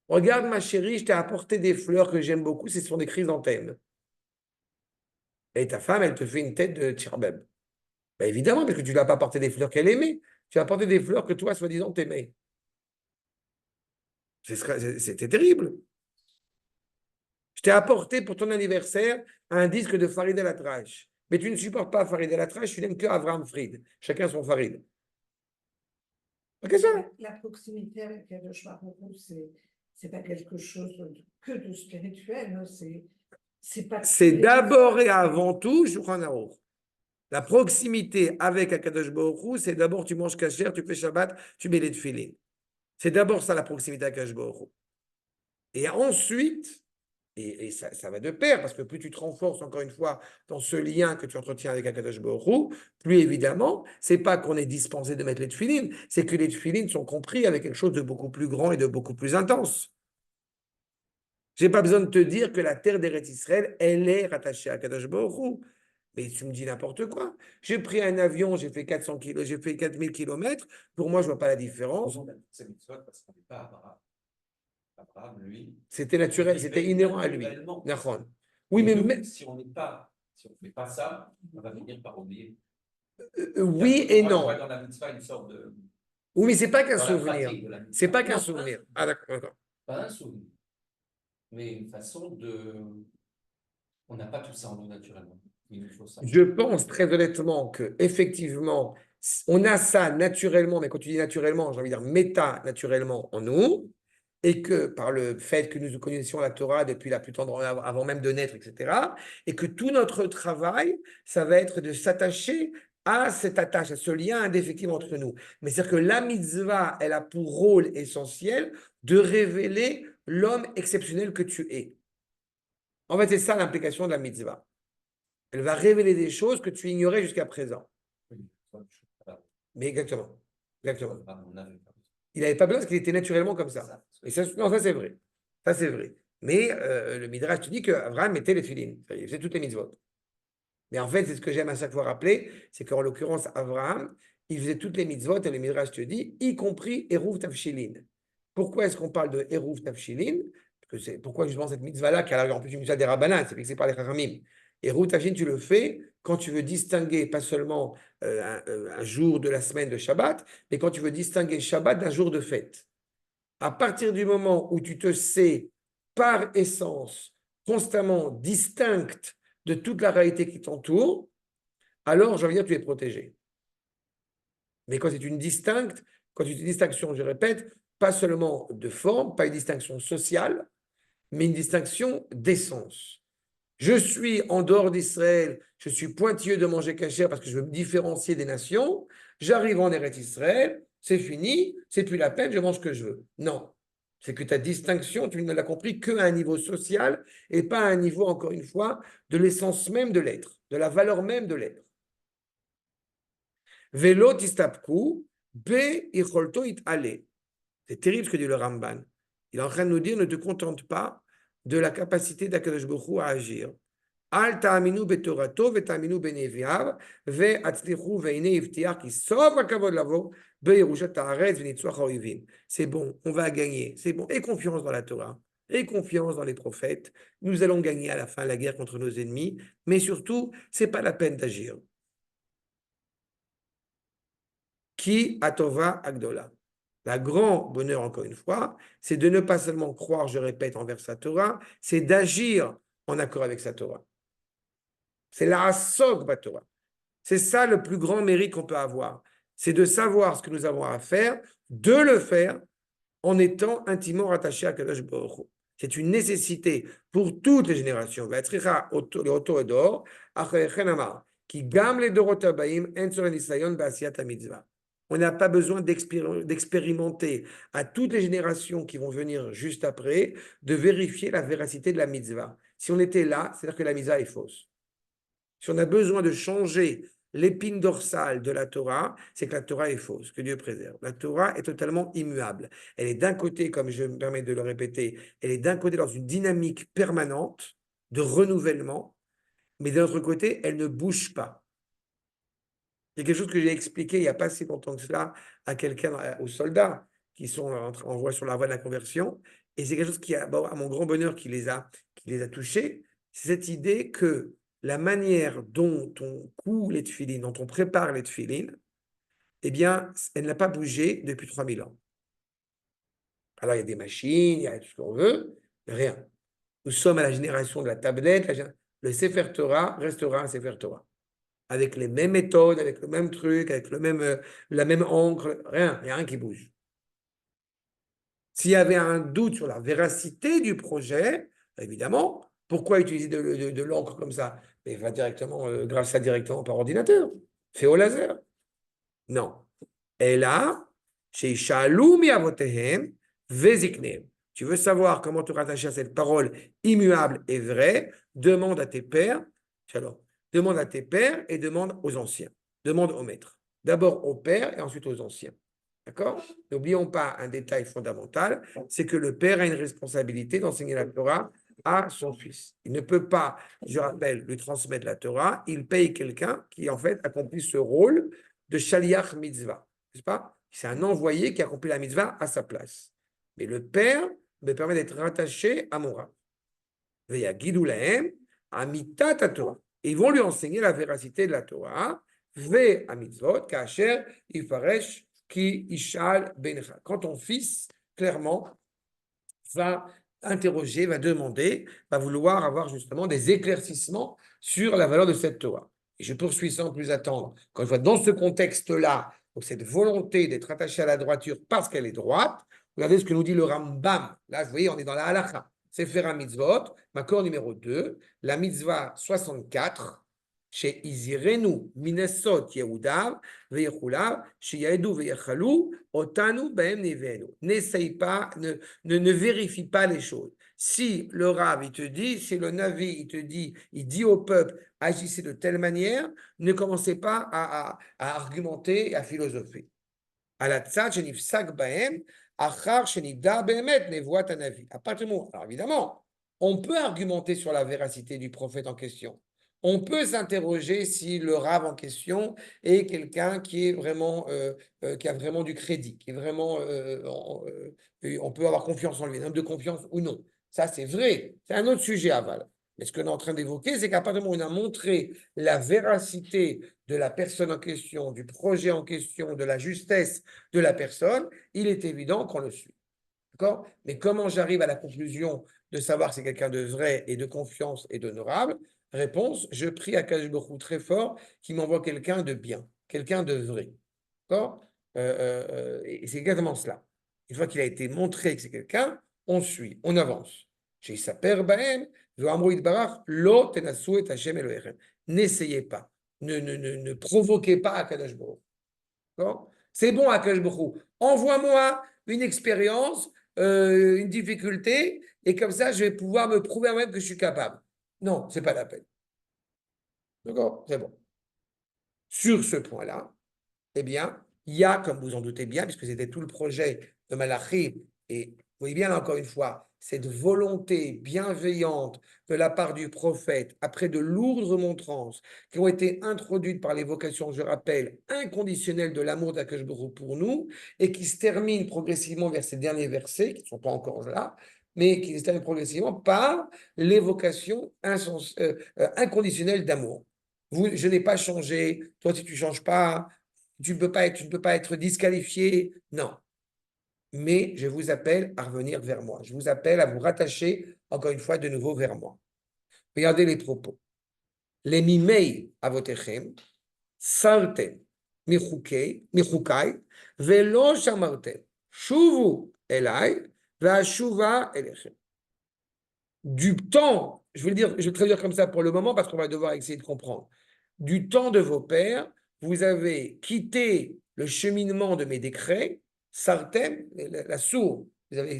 Regarde ma chérie, je t'ai apporté des fleurs que j'aime beaucoup, ce sont des chrysanthèmes. Et ta femme, elle te fait une tête de tchirbeb. Ben évidemment, parce que tu ne lui as pas apporté des fleurs qu'elle aimait, tu as apporté des fleurs que toi, soi-disant, t'aimais. C'était terrible. Je t'ai apporté pour ton anniversaire un disque de Farid El-Atrash. Mais tu ne supportes pas Farid El-Atrash, tu n'aimes que Avraham Fried. Chacun son Farid. Ok, ça? La proximité avec Kadosh Baruch Hu, c'est pas quelque chose que de spirituel, hein, c'est pas C'est tous les d'abord et jours. avant tout Shulchan Aruch. La proximité avec Akadosh Baruch Hu, c'est d'abord tu manges kasher, tu fais Shabbat, tu mets les tefillin. C'est d'abord ça la proximité avec Akadosh Baruch Hu. Et ensuite, et ça va de pair, parce que plus tu te renforces encore une fois dans ce lien que tu entretiens avec Akadosh Baruch Hu, plus évidemment, c'est pas qu'on est dispensé de mettre les tefillin, c'est que les tefillin sont compris avec quelque chose de beaucoup plus grand et de beaucoup plus intense. J'ai pas besoin de te dire que la terre d'Eretz Israël, elle est rattachée à Kadosh Baruch Hu. Mais tu me dis n'importe quoi. J'ai pris un avion, j'ai fait 400 kilos, j'ai fait 4000 kilomètres. Pour moi, je vois pas la différence. C'est mitzvot parce qu'on n'est pas Abraham. Abraham, lui, C'était naturel, c'était inhérent à lui. naturellement. Nahon. Oui, Et mais nous, si on ne fait pas ça, on va finir par oublier. oui et On non. voit dans la mitzvah une sorte de. Oui, mais c'est pas qu'un Dans la souvenir. pratique de la mitzvah. C'est pas qu'un Non, souvenir. Ah, d'accord. Pas un souvenir, mais une façon de. On n'a pas tout ça en nous naturellement. Il nous faut ça. Je pense très honnêtement que effectivement, on a ça naturellement, mais quand tu dis naturellement, j'ai envie de dire méta naturellement en nous, et que par le fait que nous connaissions la Torah depuis la plus tendre, avant même de naître, etc., et que tout notre travail, ça va être de s'attacher à cette attache, à ce lien indéfectible entre nous. Mais c'est-à-dire que la mitzvah, elle a pour rôle essentiel de révéler l'homme exceptionnel que tu es. En fait, c'est ça l'implication de la mitzvah. Elle va révéler des choses que tu ignorais jusqu'à présent. Mais exactement. Exactement. Il n'avait pas besoin parce qu'il était naturellement comme ça. Et ça, non, ça c'est vrai. Ça c'est vrai. Mais le Midrash te dit qu'Abraham mettait les tefillin. Il faisait toutes les mitzvot. Mais en fait, c'est ce que j'aime à chaque fois rappeler, c'est qu'en l'occurrence, Abraham, il faisait toutes les mitzvot et le Midrash te dit, y compris Eruv Tafshilin. Pourquoi est-ce qu'on parle de Eruv Tafshilin? Parce que c'est pourquoi justement cette mitzvah-là, qui a en plus une mitzvah des Rabbanan, c'est fixé par les Chachamim. Eruv Tafshilin, tu le fais quand tu veux distinguer pas seulement un jour de la semaine de Shabbat, mais quand tu veux distinguer Shabbat d'un jour de fête. À partir du moment où tu te sais par essence constamment distincte de toute la réalité qui t'entoure, alors, je veux dire, tu es protégé. Mais quand c'est une distincte, quand c'est une distinction, je répète, pas seulement de forme, pas une distinction sociale, mais une distinction d'essence. Je suis en dehors d'Israël, je suis pointilleux de manger kasher parce que je veux me différencier des nations. J'arrive en Eretz Israël, c'est fini, c'est plus la peine, je mange ce que je veux. Non. C'est que ta distinction, tu ne l'as compris qu'à un niveau social et pas à un niveau, encore une fois, de l'essence même de l'être, de la valeur même de l'être. Velo tistapku, be icholto it ale. C'est terrible ce que dit le Ramban. Il est en train de nous dire, ne te contente pas de la capacité d'Akadosh Baruch Hu à agir. Al ta'aminu betorato ve'ta'aminu beneviav ve'atzlichu ve'ine iftiach ki sov hakavod lavo be'yerushat haaretz ve'nitzvach ha'oivim. C'est bon, on va gagner. C'est bon. Et confiance dans la Torah. Et confiance dans les prophètes. Nous allons gagner à la fin la guerre contre nos ennemis. Mais surtout, c'est pas la peine d'agir. Ki atova agdola. La grand bonheur, encore une fois, c'est de ne pas seulement croire, je répète, envers sa Torah, c'est d'agir en accord avec sa Torah. C'est la Asog Torah. C'est ça le plus grand mérite qu'on peut avoir. C'est de savoir ce que nous avons à faire, de le faire en étant intimement rattaché à Kadosh Baruch Hu. C'est une nécessité pour toutes les générations. On n'a pas besoin d'expérimenter à toutes les générations qui vont venir juste après, de vérifier la véracité de la mitzvah. Si on était là, c'est-à-dire que la mitzvah est fausse. Si on a besoin de changer l'épine dorsale de la Torah, c'est que la Torah est fausse, que Dieu préserve. La Torah est totalement immuable. Elle est d'un côté, comme je me permets de le répéter, elle est d'un côté dans une dynamique permanente de renouvellement, mais d'un autre côté, elle ne bouge pas. Il y a quelque chose que j'ai expliqué il n'y a pas si longtemps que cela à quelqu'un, aux soldats qui sont en voie sur la voie de la conversion, et c'est quelque chose qui, à mon grand bonheur, qui les a touchés, c'est cette idée que la manière dont on coud les tefilines, dont on prépare les tefilines, eh bien, elle n'a pas bougé depuis 3000 ans. Alors, il y a des machines, il y a tout ce qu'on veut, rien. Nous sommes à la génération de la tablette. Le Sefer Torah restera un Sefer Torah. Avec les mêmes méthodes, avec le même truc, avec la même encre, rien, il n'y a rien qui bouge. S'il y avait un doute sur la véracité du projet, évidemment, pourquoi utiliser de l'encre comme ça? Mais va directement, grave ça directement par ordinateur, fait au laser. Non. Et là, chez Shalom Yavotehem, Veziknehem. Tu veux savoir comment te rattacher à cette parole immuable et vraie? Demande à tes pères. Alors, demande à tes pères et demande aux anciens. Demande aux maîtres. D'abord aux pères et ensuite aux anciens. D'accord? N'oublions pas un détail fondamental, c'est que le père a une responsabilité d'enseigner la Torah à son fils. Il ne peut pas, je rappelle, lui transmettre la Torah. Il paye quelqu'un qui, en fait, accomplit ce rôle de Shaliach Mitzvah. N'est-ce pas? C'est un envoyé qui accomplit la Mitzvah à sa place. Mais le père me permet d'être rattaché à mon Rav. Ils vont lui enseigner la véracité de la Torah. Quand ton fils, clairement, va interroger, va demander, va vouloir avoir justement des éclaircissements sur la valeur de cette Torah. Et je poursuis sans plus attendre. Quand je vois dans ce contexte-là, donc cette volonté d'être attaché à la droiture parce qu'elle est droite, regardez ce que nous dit le Rambam. Là, vous voyez, on est dans la halakha. Sefer HaMitzvot, Makor numéro 2, la mitzvah 64, chez Izirenu, Minesot, Yehudav, Veyechulav, chez Yaedu, Veyechalu, Otanu, Baem, Nevenu. N'essaye pas, ne vérifie pas les choses. Si le Rav, il te dit, si le Navi, il dit au peuple, agissez de telle manière, ne commencez pas à argumenter et à philosopher. À la tzad, shenifsak baem, achar shenida behemet nevoat hanavi. À partir du moment, alors évidemment, on peut argumenter sur la véracité du prophète en question. On peut s'interroger si le Rav en question est quelqu'un qui est vraiment, qui a vraiment du crédit, qui est vraiment, on peut avoir confiance en lui, un homme de confiance ou non. Ça, c'est vrai. C'est un autre sujet, aval. Mais ce qu'on est en train d'évoquer, c'est qu'à partir du moment où on a montré la véracité de la personne en question, du projet en question, de la justesse de la personne, il est évident qu'on le suit. D'accord? Mais comment j'arrive à la conclusion de savoir si c'est quelqu'un de vrai et de confiance et d'honorable? Réponse, je prie à Akadosh Baruch Hu très fort qui m'envoie quelqu'un de bien, quelqu'un de vrai. D'accord? Et c'est exactement cela. Une fois qu'il a été montré que c'est quelqu'un, on suit, on avance. N'essayez pas, ne provoquez pas Akadosh Baruch Hu. D'accord? C'est bon Akadosh Baruch Hu. Envoie-moi une expérience, une difficulté, et comme ça, je vais pouvoir me prouver à moi-même que je suis capable. Non, ce n'est pas la peine. D'accord? C'est bon. Sur ce point-là, eh bien, il y a, comme vous en doutez bien, puisque c'était tout le projet de Malachi, et vous voyez bien, là, encore une fois, cette volonté bienveillante de la part du prophète, après de lourdes remontrances qui ont été introduites par l'évocation, je rappelle, inconditionnelle de l'amour d'Akadosh Baruch Hu pour nous, et qui se terminent progressivement vers ces derniers versets, qui ne sont pas encore là, mais qui se terminent progressivement par l'évocation inconditionnelle d'amour. Je n'ai pas changé, toi si tu ne changes pas, tu ne peux pas être disqualifié. Non. Mais je vous appelle à revenir vers moi. Je vous appelle à vous rattacher, encore une fois, de nouveau vers moi. Regardez les propos. Les mimei avotechem, sartem, michukai, velo shamartem, shuvu elai, ve'ashuva elechem. Du temps, je vais le traduire comme ça pour le moment parce qu'on va devoir essayer de comprendre. Du temps de vos pères, vous avez quitté le cheminement de mes décrets, sartem, la sourde, vous avez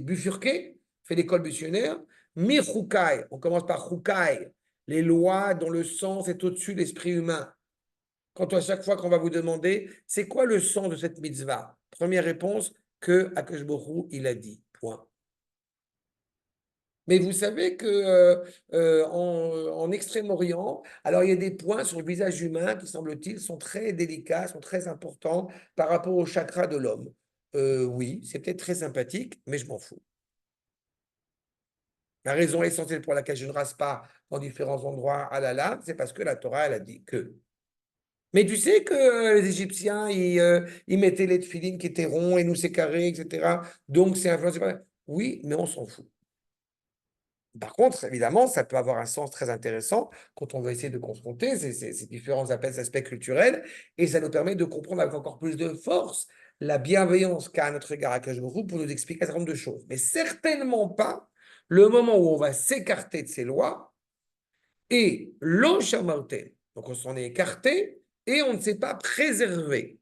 bifurqué, fait l'école missionnaire, michukai, on commence par chukai, les lois dont le sens est au-dessus de l'esprit humain. Quand à chaque fois qu'on va vous demander, c'est quoi le sens de cette mitzvah? Première réponse, que Akadosh Baruch Hu, il a dit, point. Mais vous savez que en Extrême-Orient, alors il y a des points sur le visage humain qui, semble-t-il, sont très délicats, sont très importants par rapport au chakra de l'homme. Oui, c'est peut-être très sympathique, mais je m'en fous. La raison essentielle pour laquelle je ne rase pas dans différents endroits à la lame, c'est parce que la Torah, elle a dit que. Mais tu sais que les Égyptiens, ils mettaient les tefilines qui étaient ronds et nous c'est carré, etc. Donc c'est influencé par... Oui, mais on s'en fout. Par contre, évidemment, ça peut avoir un sens très intéressant quand on veut essayer de confronter ces différents aspects culturels, et ça nous permet de comprendre avec encore plus de force la bienveillance qu'a à notre égard Akadosh Baruch Hu pour nous expliquer un certain nombre de choses. Mais certainement pas le moment où on va s'écarter de ces lois et lo shamartem. Donc on s'en est écarté et on ne s'est pas préservé.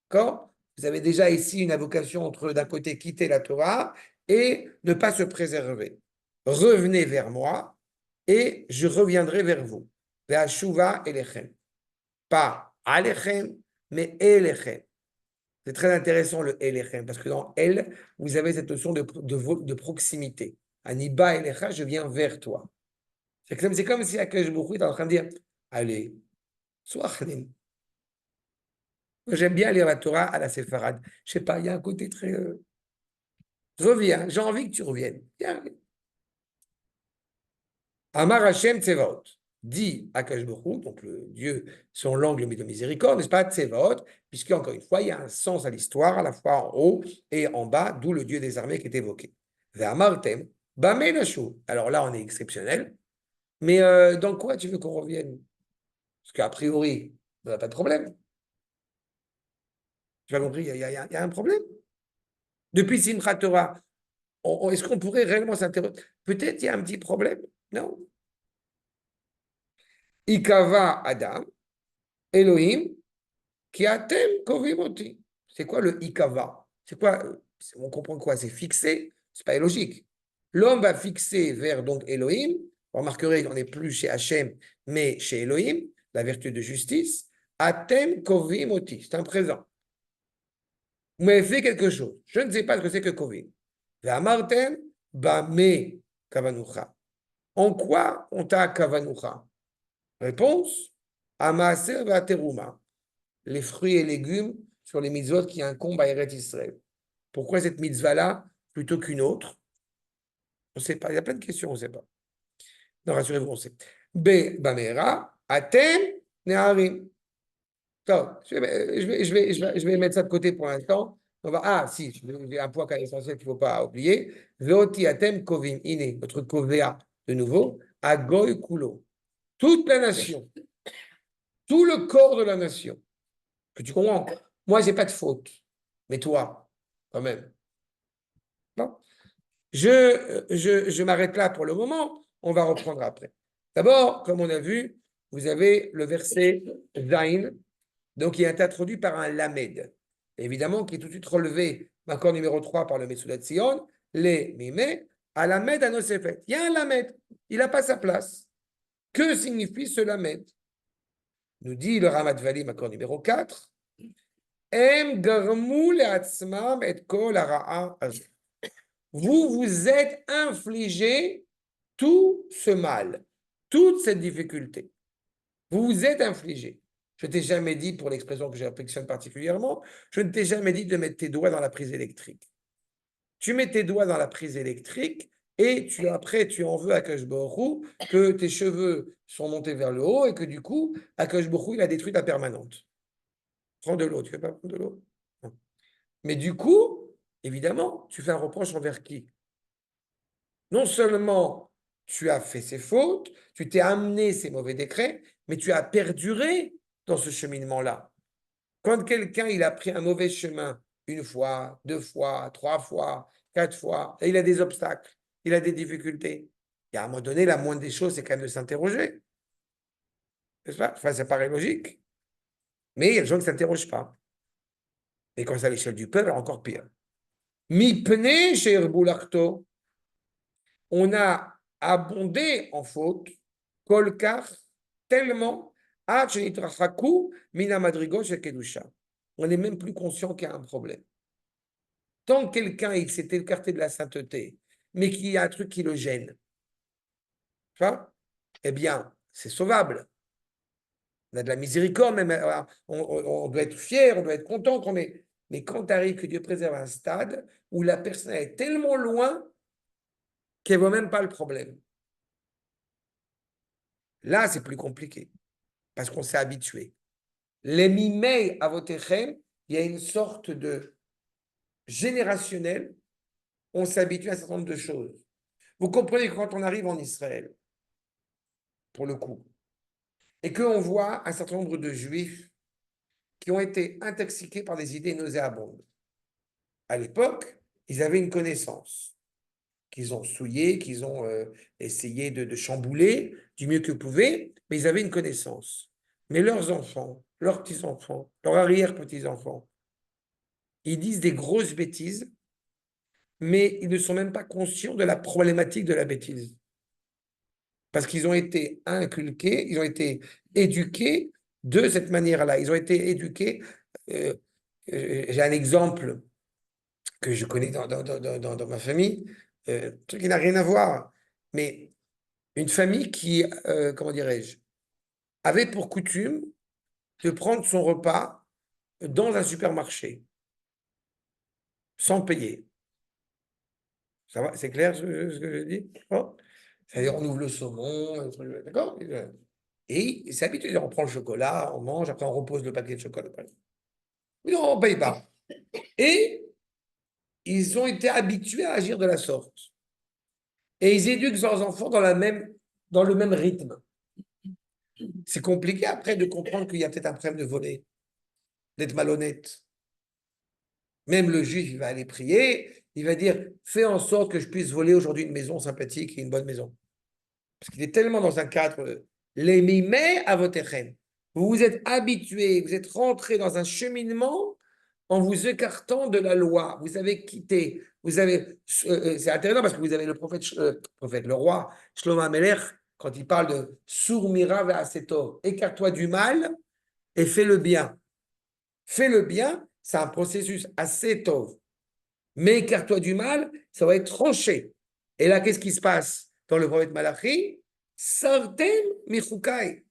D'accord? Vous avez déjà ici une invocation entre d'un côté quitter la Torah et ne pas se préserver. Revenez vers moi et je reviendrai vers vous. Ve'ashuva elechem. Pas alechem, mais elechem. C'est très intéressant le elechem, parce que dans El, vous avez cette notion de proximité. Aniba elecha, je viens vers toi. C'est comme si Akash Baruch Hu est en train de dire, allez, sois chanin. J'aime bien lire la Torah à la séfarade. Je sais pas, il y a un côté très... reviens, j'ai envie que tu reviennes. Viens. Amar Hashem Tsevaot. Dit Akash Baruch Hu, donc le Dieu, son l'angle de miséricorde, n'est-ce pas, Tsevaot, puisque encore une fois, il y a un sens à l'histoire, à la fois en haut et en bas, d'où le Dieu des armées qui est évoqué. Ve'amartem, Bamei Nashu. Alors là, on est exceptionnel. Mais dans quoi tu veux qu'on revienne? Parce qu'a priori, il n'y a pas de problème. Tu as compris, il y a un problème. Depuis Simchat Torah, est-ce qu'on pourrait réellement s'interroger? Peut-être il y a un petit problème. Non. Ikava Adam, Elohim, qui atem kovimoti. C'est quoi le Ikava? C'est quoi? On comprend quoi? C'est fixé? C'est pas illogique. L'homme va fixer vers donc Elohim. Vous remarquerez, on n'est plus chez Hachem, mais chez Elohim, la vertu de justice. Atem kovimoti. C'est un présent. Vous m'avez fait quelque chose. Je ne sais pas ce que c'est que Kovim. Ve'amartem bame kavanucha. En quoi on t'a kavanucha? Réponse, Amaaser ve'ateruma. Les fruits et légumes sur les mitzvot qui incombent à Eretz Israël. Pourquoi cette mitzvah-là plutôt qu'une autre? On ne sait pas. Il y a plein de questions, on ne sait pas. Non, rassurez-vous, on sait. B. Bamera, Atem, Neharim. Je vais mettre ça de côté pour l'instant. Si, j'ai un point essentiel qu'il ne faut pas oublier. Veoti Atem Kovim, Ine, notre Kovea, de nouveau, Agoy Kulo. Toute la nation, tout le corps de la nation, que tu comprends. Moi, je n'ai pas de faute, mais toi, quand même. Bon. Je m'arrête là pour le moment, on va reprendre après. D'abord, comme on a vu, vous avez le verset Zain, donc il est introduit par un Lamed, évidemment, qui est tout de suite relevé, encore numéro 3 par le Metsoudat Sion, les Mimé, à Lamed à Nosefet. Il y a un Lamed, il n'a pas sa place. Que signifie ce Lamed? Nous dit le Ramat Valim, accord numéro 4, Em garmou le'atzmam et kol hara'a azeh. Vous vous êtes infligé tout ce mal, toute cette difficulté. Vous vous êtes infligé. Je ne t'ai jamais dit, pour l'expression que j'affectionne particulièrement, je ne t'ai jamais dit de mettre tes doigts dans la prise électrique. Tu mets tes doigts dans la prise électrique et après tu en veux à Akash Baruch Hu que tes cheveux sont montés vers le haut et que du coup, Akash Baruch Hu, il a détruit ta permanente. Prends de l'eau, tu ne veux pas prendre de l'eau? Non. Mais du coup, évidemment, tu fais un reproche envers qui? Non seulement tu as fait ces fautes, tu t'es amené ces mauvais décrets, mais tu as perduré dans ce cheminement-là. Quand quelqu'un il a pris un mauvais chemin une fois, 2 fois, 3 fois, 4 fois, et il a des obstacles, il a des difficultés, et à un moment donné, la moindre des choses, c'est quand même de s'interroger. N'est-ce pas? Enfin, ça paraît logique. Mais il y a des gens qui ne s'interrogent pas. Et quand c'est à l'échelle du peuple, encore pire. Mi pne chez Herbulachto, on a abondé en faute, kolkar, tellement, mina madrigo chez Kedusha. On n'est même plus conscient qu'il y a un problème. Tant que quelqu'un il s'est écarté de la sainteté, mais qu'il y a un truc qui le gêne, tu vois, eh bien, c'est sauvable. On a de la miséricorde, même, on doit être fier, on doit être content qu'on est. Mais quand tu arrives que Dieu préserve un stade où la personne est tellement loin qu'elle ne voit même pas le problème. Là, c'est plus compliqué, parce qu'on s'est habitué. Les mimei avotechem, il y a une sorte de générationnel, on s'habitue à un certain nombre de choses. Vous comprenez que quand on arrive en Israël, pour le coup, et qu'on voit un certain nombre de Juifs qui ont été intoxiqués par des idées nauséabondes. À l'époque, ils avaient une connaissance qu'ils ont souillée, qu'ils ont essayé de chambouler du mieux que pouvaient, mais ils avaient une connaissance. Mais leurs enfants, leurs petits-enfants, leurs arrière-petits-enfants, ils disent des grosses bêtises, mais ils ne sont même pas conscients de la problématique de la bêtise. Parce qu'ils ont été inculqués, ils ont été éduqués de cette manière-là. Ils ont été éduqués. euh, j'ai un exemple que je connais dans ma famille, un truc qui n'a rien à voir, mais une famille qui, comment dirais-je, avait pour coutume de prendre son repas dans un supermarché, sans payer. Ça va, c'est clair ce que je dis? Bon. C'est-à-dire, on ouvre le saumon, d'accord? Et c'est habitué, on prend le chocolat, on mange, après on repose le paquet de chocolat. Mais non, on ne paye pas. Et ils ont été habitués à agir de la sorte. Et ils éduquent leurs enfants dans le même rythme. C'est compliqué après de comprendre qu'il y a peut-être un problème de voler, d'être malhonnête. Même le juif, il va aller prier, il va dire, fais en sorte que je puisse voler aujourd'hui une maison sympathique et une bonne maison. Parce qu'il est tellement dans un cadre, les mimets à votre haine. Vous vous êtes habitué, vous êtes rentré dans un cheminement en vous écartant de la loi. Vous avez quitté, vous avez, c'est intéressant parce que vous avez le prophète, le roi Shlomo Amelech, quand il parle de Sourmira ve'asetov, écarte-toi du mal et fais le bien. Fais le bien, c'est un processus assez tov. Mais écarte-toi du mal, ça va être tranché. Et là, qu'est-ce qui se passe dans le prophète Malachi? Sartem michukai.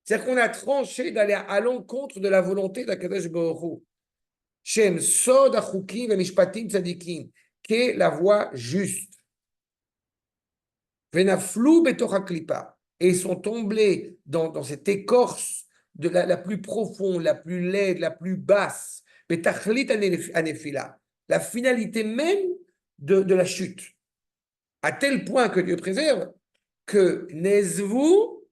C'est-à-dire qu'on a tranché d'aller à l'encontre de la volonté d'Akadosh Baruch Hu. Shem sod achukim vemishpatim tzadikim, qui est la voie juste. Venaflou betocha klipa. Et ils sont tombés dans cette écorce de la plus profonde, la plus laide, la plus basse. Betachlit anefila. La finalité même de la chute. À tel point que Dieu préserve que Nezvu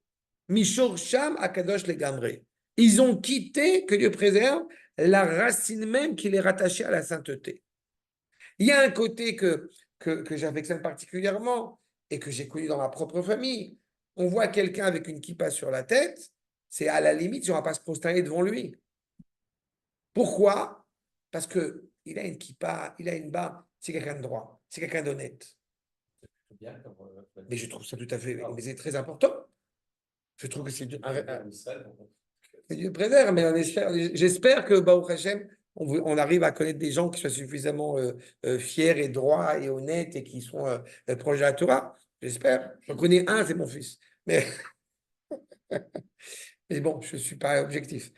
Mishor Sham Akadosh Legamre. Ils ont quitté, que Dieu préserve, la racine même qui les rattachait à la sainteté. Il y a un côté que j'affectionne particulièrement et que j'ai connu dans ma propre famille. On voit quelqu'un avec une kippa sur la tête, c'est à la limite, on ne va pas se prosterner devant lui. Pourquoi? Parce qu'il a une kippa, il a une barbe, c'est quelqu'un de droit, c'est quelqu'un d'honnête. Mais je trouve ça tout à fait, mais c'est très important. Je trouve que c'est Dieu préserve, mais j'espère que Baruch Hashem, on arrive à connaître des gens qui soient suffisamment fiers et droits et honnêtes et qui sont proches de la Torah. J'espère. J'en connais un, c'est mon fils. Mais, mais bon, je ne suis pas objectif.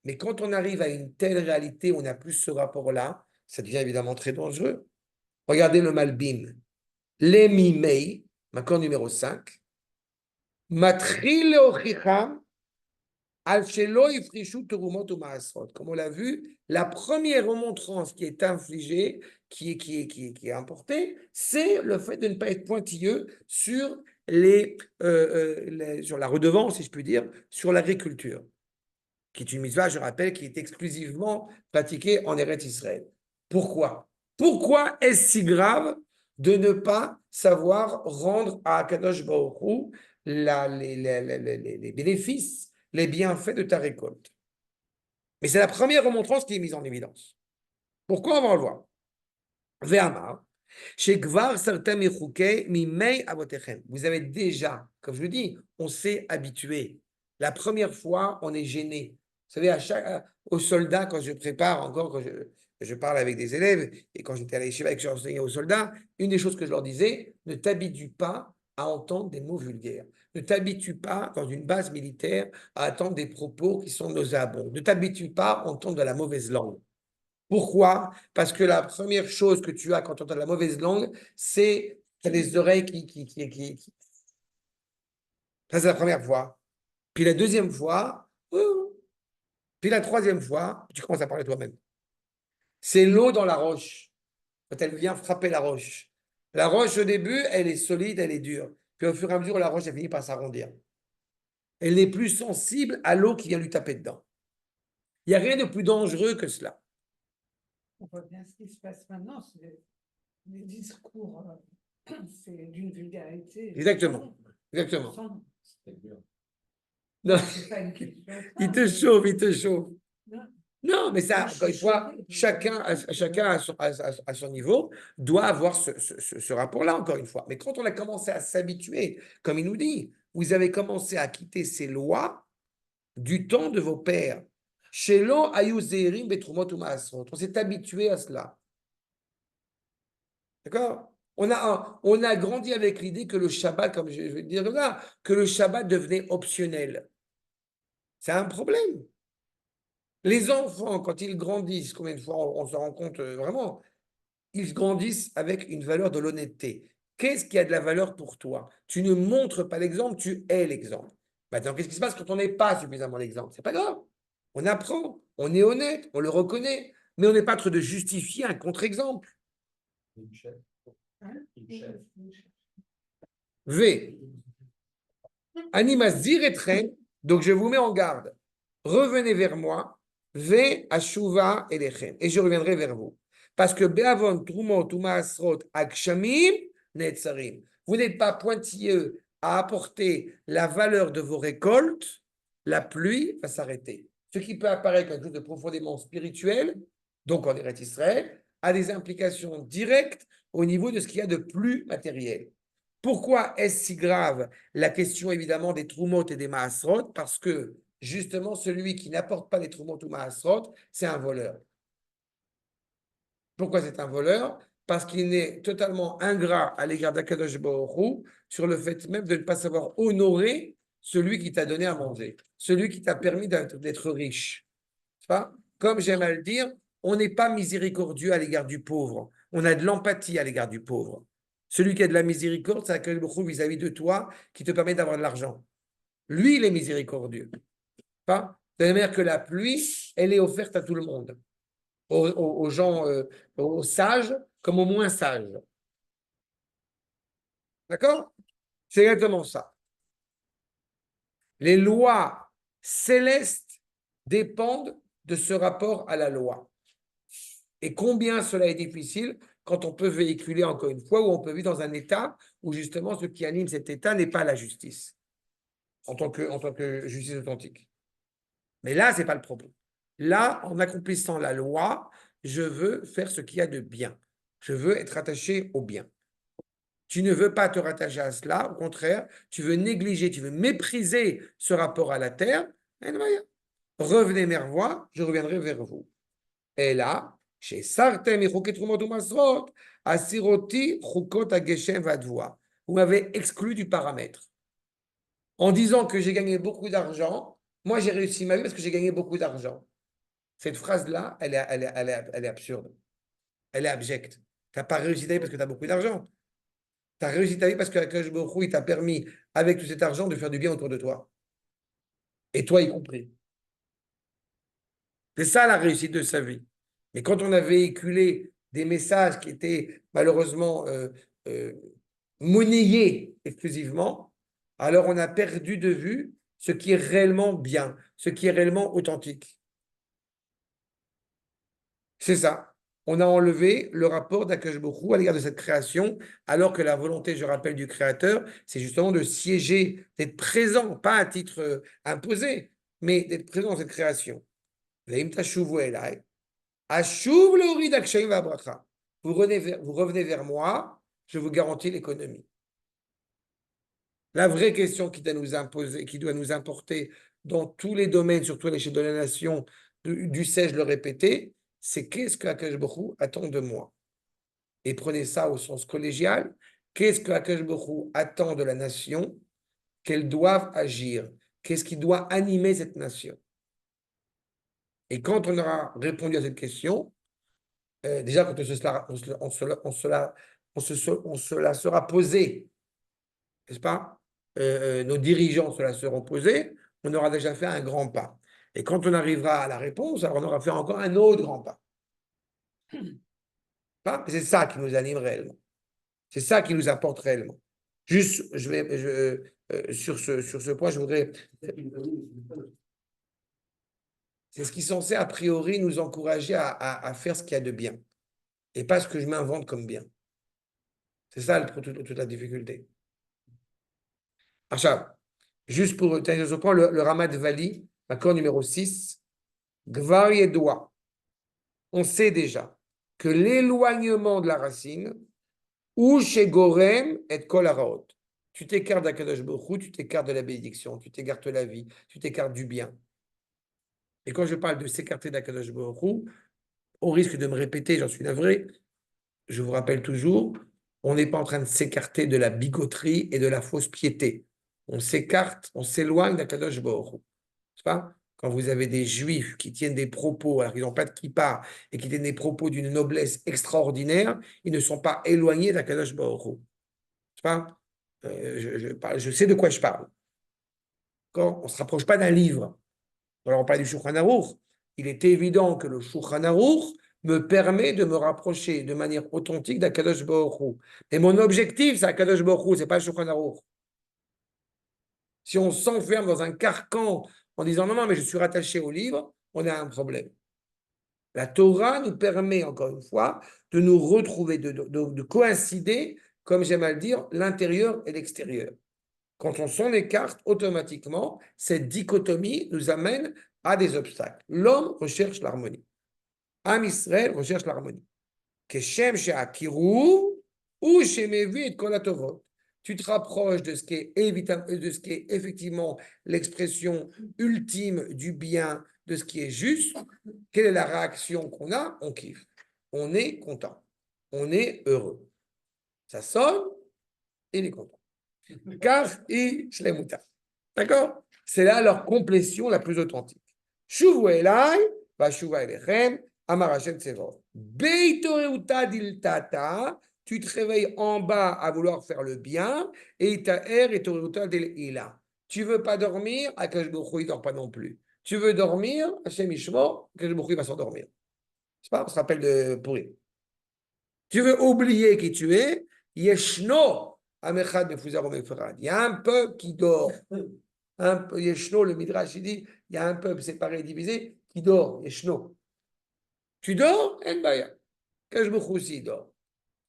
Mais quand on arrive à une telle réalité, on a plus ce rapport-là, ça devient évidemment très dangereux. Regardez le Malbim. L'Emimei, accord numéro 5. Matril leochicham, comme on l'a vu, la première remontrance qui est infligée, qui est importée, c'est le fait de ne pas être pointilleux sur sur la redevance, si je puis dire, sur l'agriculture, qui est une mitzvah, je rappelle, qui est exclusivement pratiquée en Eretz Israël. Pourquoi? Pourquoi est-ce si grave de ne pas savoir rendre à Akadosh Baruch Hu les bénéfices, les bienfaits de ta récolte? Mais c'est la première remontrance qui est mise en évidence. Pourquoi? On va le voir. Ve'amar, shekvar sartem mechukei mimei avotechem. Vous avez déjà, comme je le dis, on s'est habitué. La première fois, on est gêné. Vous savez, aux soldats, quand je prépare encore, quand je parle avec des élèves, et quand j'étais à l'échelle avec j'enseignais aux soldats, une des choses que je leur disais, ne t'habitue pas à entendre des mots vulgaires. Ne t'habitue pas, dans une base militaire, à entendre des propos qui sont nauséabonds. Ne t'habitue pas à entendre de la mauvaise langue. Pourquoi? Parce que la première chose que tu as quand tu entends de la mauvaise langue, c'est tu as les oreilles qui. Ça, c'est la première fois. Puis la deuxième fois, puis la troisième fois, tu commences à parler toi-même. C'est l'eau dans la roche. quand elle vient frapper la roche. La roche, au début, elle est solide, elle est dure. Puis au fur et à mesure, la roche, elle finit par s'arrondir. Elle n'est plus sensible à l'eau qui vient lui taper dedans. Il n'y a rien de plus dangereux que cela. On voit bien ce qui se passe maintenant, c'est les discours, c'est d'une vulgarité. Exactement. Exactement. C'était dur. Non, C'est pas une question. il te chauffe, il te chauffe. Non. Non, mais ça, Moi, je encore une suis fois, choquée. chacun à son niveau doit avoir ce rapport-là, encore une fois. Mais quand on a commencé à s'habituer, comme il nous dit, vous avez commencé à quitter ces lois du temps de vos pères. Shelo ayu zerim betrumot u'maasrot. On s'est habitué à cela. D'accord? On a grandi avec l'idée que le Shabbat, comme je vais dire là, que le Shabbat devenait optionnel. C'est un problème. Les enfants, quand ils grandissent, combien de fois on se rend compte vraiment, ils grandissent avec une valeur de l'honnêteté. Qu'est-ce qui a de la valeur pour toi? Tu ne montres pas l'exemple, tu es l'exemple. Maintenant, qu'est-ce qui se passe quand on n'est pas suffisamment l'exemple? C'est pas grave. On apprend, on est honnête, on le reconnaît, mais on n'est pas en train de justifier un contre-exemple. Une chef. Hein? Une chef. V. Animas diretren, donc je vous mets en garde. Revenez vers moi, ve ashuva elechem, et je reviendrai vers vous. Parce que be'avon trumot u'maasrot akshamim netzarim. Vous n'êtes pas pointilleux à apporter la valeur de vos récoltes, la pluie va s'arrêter. Ce qui peut apparaître quelque chose de profondément spirituel, donc en Eretz Israël, a des implications directes au niveau de ce qu'il y a de plus matériel. Pourquoi est-ce si grave la question évidemment des trumot et des maasrot? Parce que justement, celui qui n'apporte pas les trumot ou maasrot, c'est un voleur. Pourquoi c'est un voleur? Parce qu'il est totalement ingrat à l'égard d'Akadosh Baruch Hu sur le fait même de ne pas savoir honorer celui qui t'a donné à manger, celui qui t'a permis d'être riche. Pas? Comme j'aime à le dire, on n'est pas miséricordieux à l'égard du pauvre. On a de l'empathie à l'égard du pauvre. Celui qui a de la miséricorde, c'est Akadosh Baruch Hu vis-à-vis de toi qui te permet d'avoir de l'argent. Lui, il est miséricordieux. Pas? De la manière que la pluie, elle est offerte à tout le monde, aux gens, aux sages comme aux moins sages. D'accord? C'est exactement ça. Les lois célestes dépendent de ce rapport à la loi. Et combien cela est difficile quand on peut véhiculer, encore une fois, où on peut vivre dans un état où justement ce qui anime cet état n'est pas la justice, en tant que justice authentique. Mais là, ce n'est pas le problème. Là, en accomplissant la loi, je veux faire ce qu'il y a de bien. Je veux être attaché au bien. Tu ne veux pas te rattacher à cela, au contraire, tu veux négliger, tu veux mépriser ce rapport à la terre. Revenez vers moi, je reviendrai vers vous. Et là, chez Sartem et Masrot, Asiroti, Chukot Ageshem Vadvoa. Vous m'avez exclu du paramètre. En disant que j'ai gagné beaucoup d'argent, moi j'ai réussi ma vie parce que j'ai gagné beaucoup d'argent. Cette phrase-là, elle est absurde. Elle est abjecte. Tu n'as pas réussi ta vie parce que tu as beaucoup d'argent. Tu as réussi ta vie parce que Akadosh Baruch Hu, il t'a permis, avec tout cet argent, de faire du bien autour de toi. Et toi y compris. C'est ça la réussite de sa vie. Mais quand on a véhiculé des messages qui étaient malheureusement monnayés exclusivement, alors on a perdu de vue ce qui est réellement bien, ce qui est réellement authentique. C'est ça. On a enlevé le rapport d'Akadosh Baruch Hu à l'égard de cette création, alors que la volonté, je rappelle, du Créateur, c'est justement de siéger, d'être présent, pas à titre imposé, mais d'être présent dans cette création. Vous revenez vers moi, je vous garantis l'économie. La vraie question qui doit nous imposer, qui doit nous importer dans tous les domaines, surtout à l'échelle de la nation, du sais-je le répéter, c'est qu'est-ce que Akadosh Baruch Hu attend de moi? Et prenez ça au sens collégial. Qu'est-ce que Akadosh Baruch Hu attend de la nation? Qu'elle doive agir. Qu'est-ce qui doit animer cette nation? Et quand on aura répondu à cette question, déjà quand on se la sera posée, n'est-ce pas? Nos dirigeants se la seront posés, on aura déjà fait un grand pas. Et quand on arrivera à la réponse, alors on aura fait encore un autre grand pas. C'est ça qui nous anime réellement. C'est ça qui nous apporte réellement. Juste, sur ce point, je voudrais. C'est ce qui est censé, a priori, nous encourager à faire ce qu'il y a de bien. Et pas ce que je m'invente comme bien. C'est ça toute la difficulté. Alors, juste pour terminer ce point, le Ramat Vali, accord numéro 6, Gvar Yedoua. On sait déjà que l'éloignement de la racine, ou chez Gorem et Kol Haraot. Tu t'écartes d'Akadosh Baruch Hu, tu t'écartes de la bénédiction, tu t'écartes de la vie, tu t'écartes du bien. Et quand je parle de s'écarter d'Akadosh Baruch Hu, au risque de me répéter, j'en suis navré, je vous rappelle toujours, on n'est pas en train de s'écarter de la bigoterie et de la fausse piété. On s'écarte, on s'éloigne d'Akadosh Baruch Hu. C'est pas? Quand vous avez des juifs qui tiennent des propos, alors qu'ils n'ont pas de kippa, et qui tiennent des propos d'une noblesse extraordinaire, ils ne sont pas éloignés d'Akadosh Baruch Hu. C'est pas? Je sais de quoi je parle. Quand on ne se rapproche pas d'un livre. Alors on parle du Shulchan Aruch. Il est évident que le Shulchan Aruch me permet de me rapprocher de manière authentique d'Akadosh Baruch Hu. Et mon objectif, c'est Akadosh Baruch Hu, ce n'est pas le Shulchan Aruch. Si on s'enferme dans un carcan en disant non, non, mais je suis rattaché au livre, on a un problème. La Torah nous permet, encore une fois, de nous retrouver, de coïncider, comme j'aime à le dire, l'intérieur et l'extérieur. Quand on s'en écarte, automatiquement, cette dichotomie nous amène à des obstacles. L'homme recherche l'harmonie. Am Israël recherche l'harmonie. Keshem she'akiru ou she'mevi et kol hatovot. Tu te rapproches de ce qui est effectivement l'expression ultime du bien, de ce qui est juste. Quelle est la réaction qu'on a? On kiffe. On est content. On est heureux. Ça sonne, il est content. Car et shlemuta. D'accord? C'est là leur complétion la plus authentique. Shuvu elai, va shuva elechem, amar Hashem tsevot. Beitoreuta diltata, tu te réveilles en bas à vouloir faire le bien, et ta'er et toreuta dilila. Tu veux pas dormir, Akash Baruch Hu, dort pas non plus. Tu veux dormir, Hashem Ishmo, Akash Baruch Hu va s'endormir. C'est pas, on se rappelle de Pourri. Tu veux oublier qui tu es, Yeshno, Amechad Mefuzar Omeferad. Il y a un peuple qui dort. Yeshno, le Midrash, il dit, il y a un peuple séparé et divisé qui dort. Yeshno. Tu dors, Enbaya. Kajbouch aussi dort.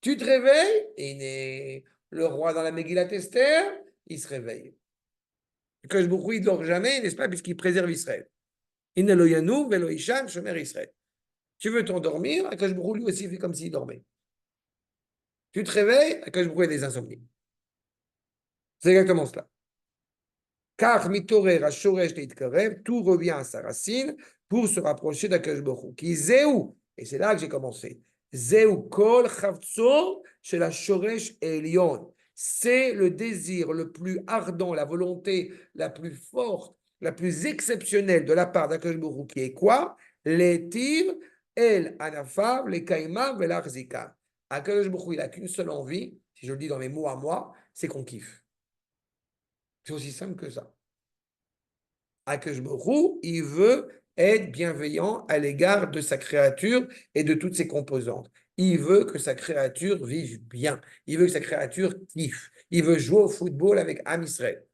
Tu te réveilles, et le roi dans la Megillat Esther, il se réveille. Kajbouch, il ne dort jamais, n'est-ce pas, puisqu'il préserve Israël. Inelo Yanou, Velo Ishan, Shomer Israël. Tu veux t'endormir, Kajbouch, lui aussi, fait comme s'il dormait. Tu te réveilles, Kajbouch a des insomnies. C'est exactement cela. Car mitorer à shoresh leitkarev, tout revient à sa racine pour se rapprocher d'Akadosh Baruch Hu. Qui zéou, et c'est là que j'ai commencé. Zéou kol chavtso chez la shoresh elion. C'est le désir le plus ardent, la volonté la plus forte, la plus exceptionnelle de la part d'Akadosh Baruch Hu, qui est quoi? L'étiv el anafav, les kaïmav et l'arzika. Akadosh Baruch Hu, il n'a qu'une seule envie, si je le dis dans mes mots à moi, c'est qu'on kiffe. C'est aussi simple que ça. Akadosh Baruch Hu, il veut être bienveillant à l'égard de sa créature et de toutes ses composantes. Il veut que sa créature vive bien. Il veut que sa créature kiffe. Il veut jouer au football avec Am Israël.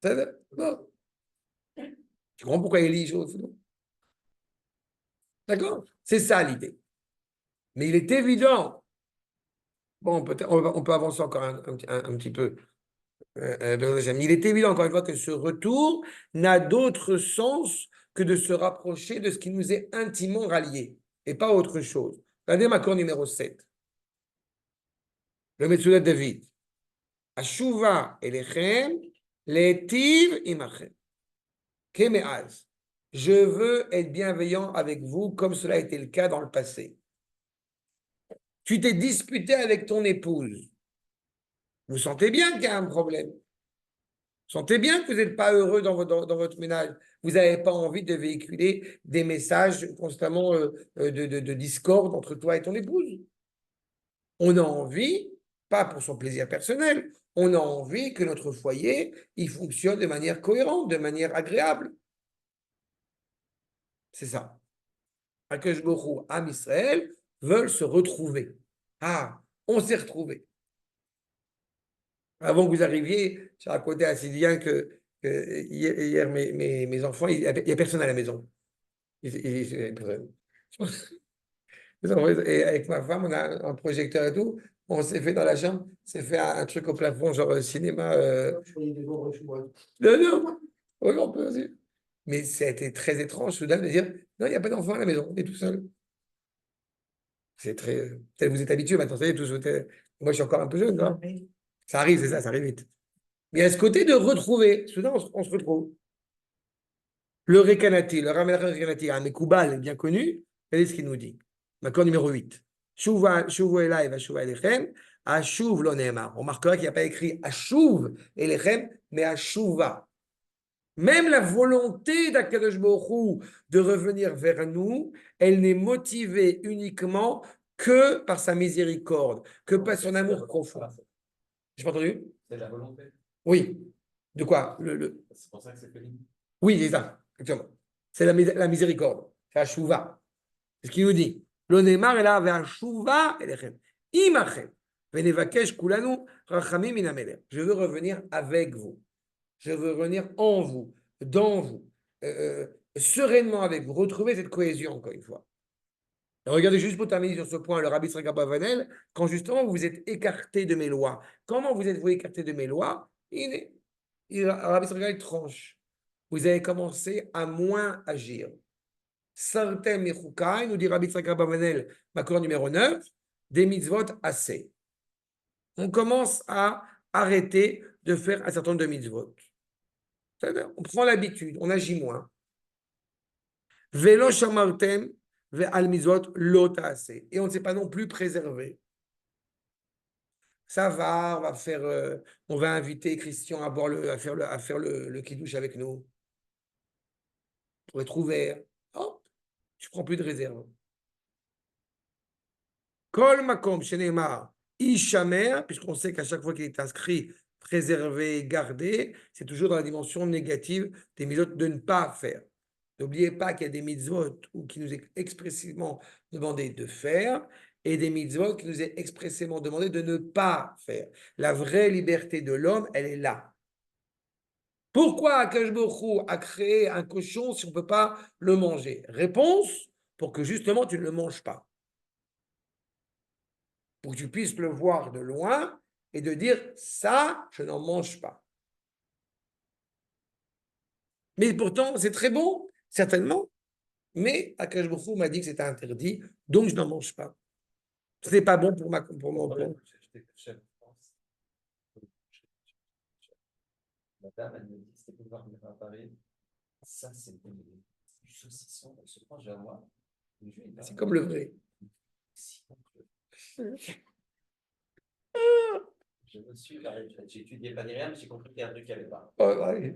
Bon. Tu comprends pourquoi il joue au football? D'accord? C'est ça l'idée. Mais il est évident. Bon, peut-être on peut avancer encore un petit peu. Il est évident, encore une fois, que ce retour n'a d'autre sens que de se rapprocher de ce qui nous est intimement rallié, et pas autre chose. Regardez ma cour numéro 7. Le Metzudat David. Ashuva elechem, letiv imachem. Kemeaz. Je veux être bienveillant avec vous comme cela a été le cas dans le passé. Tu t'es disputé avec ton épouse. Vous sentez bien qu'il y a un problème. Sentez bien que vous n'êtes pas heureux dans votre ménage. Vous n'avez pas envie de véhiculer des messages constamment de discorde entre toi et ton épouse. On a envie, pas pour son plaisir personnel, on a envie que notre foyer, il fonctionne de manière cohérente, de manière agréable. C'est ça. Akadosh Baruch Hu, Am Israël, veulent se retrouver. Ah, on s'est retrouvés. Avant que vous arriviez, j'ai raconté à Sylvien que hier, mes enfants, il n'y a personne à la maison. Et avec ma femme, on a un projecteur et tout. On s'est fait dans la chambre, s'est fait un truc au plafond, genre cinéma. Non, non, oui, on peut aussi. Mais ça a été très étrange soudain de dire non, il n'y a pas d'enfant à la maison, on est tout seul. C'est très. Peut-être vous êtes habitué maintenant, ça y est, tous. Moi, je suis encore un peu jeune, hein. Ça arrive, c'est ça, ça arrive vite. Mais il y a ce côté de retrouver. Soudain, on se retrouve. Le Rekanati, le Ramelach Rekanati, un Mekoubal bien connu, regardez ce qu'il nous dit. L'accord numéro 8. Shuvu elai va shuva elechem, ashuv lo neemar. On remarquera qu'il n'y a pas écrit ashuv elechem, mais ashuva. Même la volonté d'Akadosh Baruch Hu de revenir vers nous, elle n'est motivée uniquement que par sa miséricorde, que par son amour profond. J'ai pas entendu? C'est la volonté. Oui. De quoi? C'est pour ça que c'est fini. Oui, c'est ça. Exactement. C'est la miséricorde. C'est la chouva. C'est ce qu'il nous dit. L'onémar est là vers chouva elechem. Imachem. Venevakesh kulanu rachamim minamelech. Je veux revenir avec vous. Je veux revenir en vous, dans vous, sereinement avec vous. Retrouver cette cohésion, encore une fois. Et regardez juste pour terminer sur ce point, le Rabbi Sraga Bavanel, quand justement vous êtes écarté de mes lois. Comment vous êtes-vous écarté de mes lois? Rabbi Sraga il tranche. Vous avez commencé à moins agir. Sartem Mechukai, nous dit Rabbi Sraga Bavanel, Makor numéro 9, des mitzvot assez. On commence à arrêter de faire un certain nombre de mitzvot. C'est-à-dire, on prend l'habitude, on agit moins. Velo shamartem ve'al mitzvot lo ta'aseh. Et on ne s'est pas non plus préservé. Ça va, on va inviter Christian à faire le kiddush avec nous. Pour être ouvert. Oh, je prends plus de réserve. Kol makom shenemar ishamer, puisqu'on sait qu'à chaque fois qu'il est inscrit, préservé, gardé, c'est toujours dans la dimension négative des mitzvot de ne pas faire. N'oubliez pas qu'il y a des mitzvot qui nous est expressément demandé de faire et des mitzvot qui nous est expressément demandé de ne pas faire. La vraie liberté de l'homme, elle est là. Pourquoi Akadosh Baruch Hu a créé un cochon si on ne peut pas le manger? Réponse, pour que justement tu ne le manges pas. Pour que tu puisses le voir de loin et de dire ça, je n'en mange pas. Mais pourtant, c'est très bon, certainement. Mais Akadosh Baruch Hu m'a dit que c'était interdit, donc je n'en mange pas. Ce n'est pas bon pour mon corps. La dame, elle me dit, c'était pour voir venir à Paris. Ça, c'est du saucisson, elle se prend à moi. C'est comme le vrai. Je me suis, j'ai étudié pas rien, mais j'ai compris qu'il y a un truc qui n'avait pas. Oh, ouais.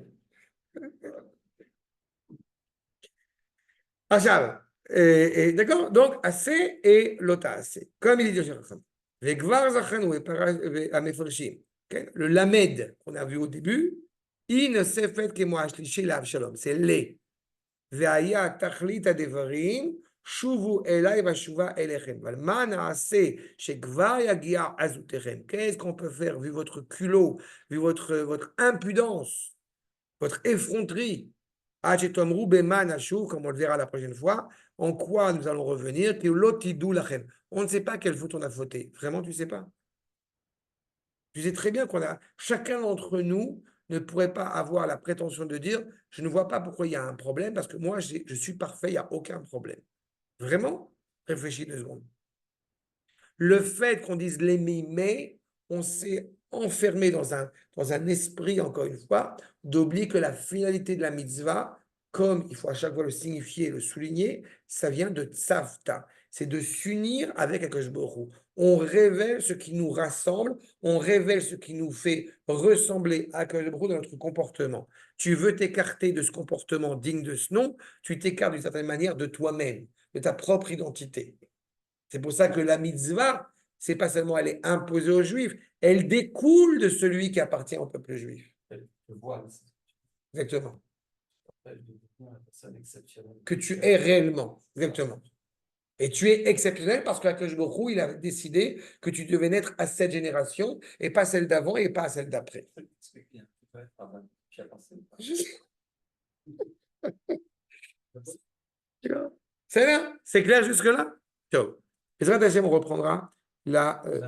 D'accord? Donc, assez et l'ota assez. Comme il dit Dieu, le lamed qu'on a vu au début, il ne s'est fait que moi, c'est les. והיה תכלית הדברים, שובו אליי ושובה אליכם. אבל מה נעשה שכבר יגיע עזותיכם? Qu'est-ce qu'on peut faire vu votre culot, vu votre impudence, votre effronterie? Achetomru beman ashuv, comme on le verra la prochaine fois, en quoi nous allons revenir? Lachem. On ne sait pas quelle faute on a fauté. Vraiment, tu ne sais pas. Tu sais très bien chacun d'entre nous ne pourrait pas avoir la prétention de dire je ne vois pas pourquoi il y a un problème parce que moi je suis parfait, il n'y a aucun problème. Vraiment? Réfléchis 2 secondes. Le fait qu'on dise mais on s'est enfermé dans un esprit, encore une fois, d'oublier que la finalité de la mitzvah, comme il faut à chaque fois le signifier et le souligner, ça vient de tzavta. C'est de s'unir avec Akadosh Baruch Hu. On révèle ce qui nous rassemble, on révèle ce qui nous fait ressembler à Akadosh Baruch Hu dans notre comportement. Tu veux t'écarter de ce comportement digne de ce nom, tu t'écartes d'une certaine manière de toi-même, de ta propre identité. C'est pour ça que la mitzvah, c'est pas seulement elle est imposée aux Juifs, elle découle de celui qui appartient au peuple juif. Exactement. Que tu es réellement. Exactement. Et tu es exceptionnel parce qu'Akadosh Baruch Hu, il a décidé que tu devais naître à cette génération et pas celle d'avant et pas à celle d'après. Je sais. C'est là? C'est clair jusque-là? Ciao. Et ça, on reprendra la